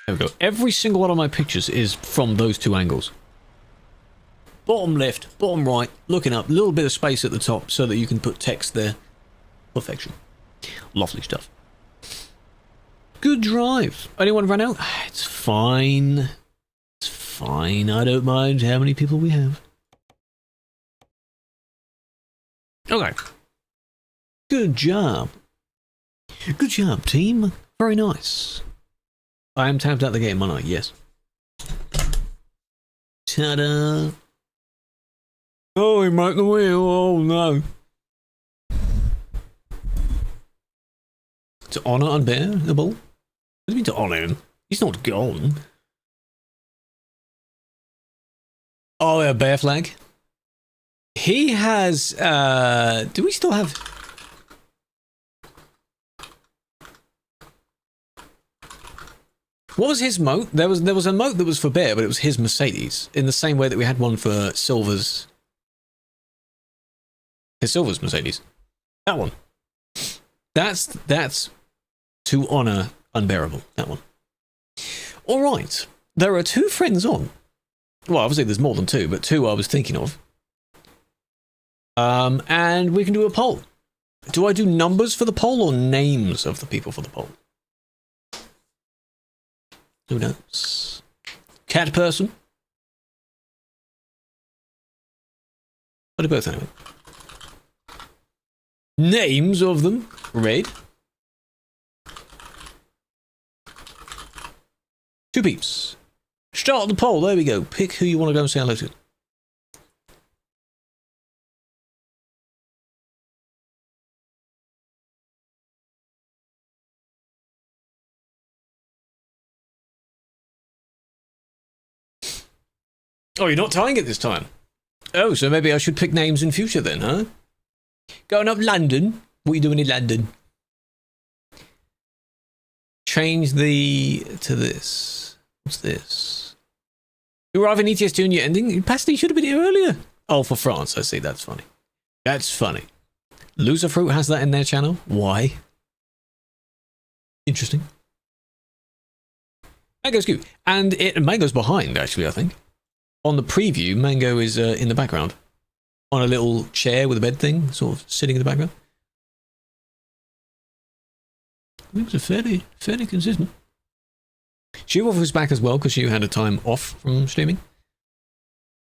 There we go. Every single one of my pictures is from those two angles. Bottom left, bottom right, looking up, a little bit of space at the top so that you can put text there. Perfection. Lovely stuff. Good drive. Anyone run out? It's fine. It's fine. I don't mind how many people we have. Okay. Good job. Good job, team. Very nice. I am tabbed out the game, aren't I? Yes. Ta-da. Oh, he broke the wheel. Oh, no. To honour unbearable? What do you mean to honour him? He's not gone. Oh, a bear flag. He has, do we still have... What was his moat? There was a moat that was for bear, but it was his Mercedes. In the same way that we had one for Silver's... His Silver's Mercedes. That one. That's to honour unbearable. That one. Alright. There are two friends on. Well, obviously there's more than two, but two I was thinking of. And we can do a poll. Do I do numbers for the poll or names of the people for the poll? Who knows? Cat person? I'll do both anyway. Names of them. Red. Two peeps. Start the poll. There we go. Pick who you want to go and say hello to. Oh, you're not tying it this time. Oh, so maybe I should pick names in future then, huh? Going up London. What are you doing in London? Change the to this. What's this? You arrive in ETS2 and you're ending? Pasty should have been here earlier. Oh, for France. I see. That's funny. That's funny. Loser Fruit has that in their channel. Why? Interesting. Mango's cute. And Mango's behind, actually, I think. On the preview, Mango is in the background. On a little chair with a bed thing, sort of sitting in the background. It was a fairly consistent. StarAIwolf was back as well because she had a time off from streaming.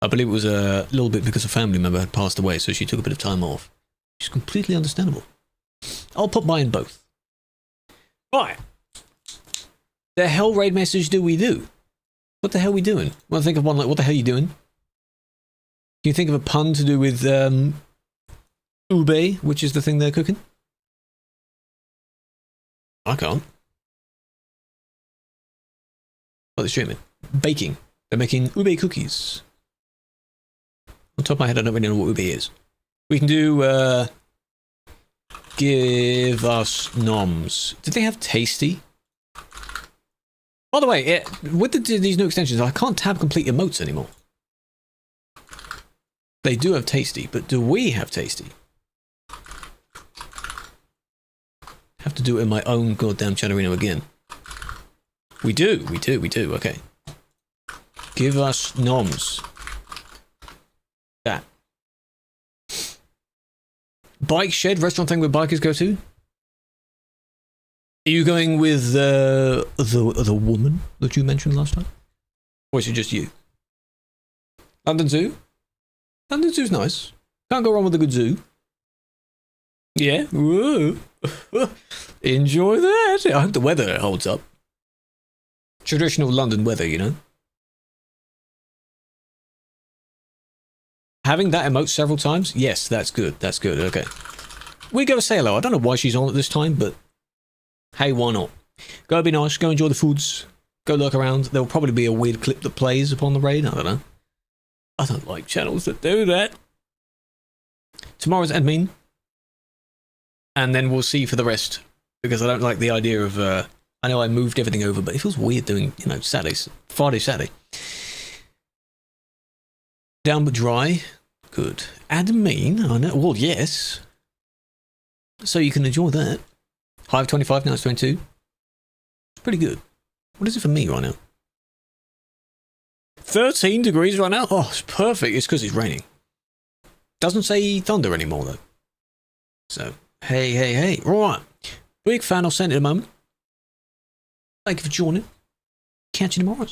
I believe it was a little bit because a family member had passed away, so she took a bit of time off. Which is completely understandable. I'll put by in both. Right. The hell raid message do we do? What the hell are we doing? Well, think of one like, what the hell are you doing? Can you think of a pun to do with ube, which is the thing they're cooking? I can't. What are they streaming? Baking. They're making ube cookies. On top of my head, I don't really know what ube is. We can do, give us noms. Did they have tasty? By the way, with these new extensions, I can't tab complete emotes anymore. They do have tasty, but do we have tasty? Have to do it in my own goddamn Channarino again. We do, okay. Give us noms. That. Bike shed, restaurant thing where bikers go to? Are you going with the woman that you mentioned last time? Or is it just you? London Zoo? London Zoo's nice. Can't go wrong with a good zoo. Yeah? Whoa. Enjoy that. I hope the weather holds up. Traditional London weather, you know? Having that emote several times? Yes, that's good. That's good. Okay. We go say hello. I don't know why she's on at this time, but hey, why not? Go be nice. Go enjoy the foods. Go look around. There'll probably be a weird clip that plays upon the raid. I don't know. I don't like channels that do that. Tomorrow's admin. And then we'll see for the rest. Because I don't like the idea of... I know I moved everything over, but it feels weird doing, you know, Saturdays. Friday, Saturday. Down but dry. Good. Admin? I know. Well, yes. So you can enjoy that. High of 25, now it's 22. It's pretty good. What is it for me right now? 13 degrees right now? Oh, it's perfect. It's because it's raining. Doesn't say thunder anymore, though. So, hey. Right. Big fan of Send in a moment. Thank you for joining. Catch you tomorrow.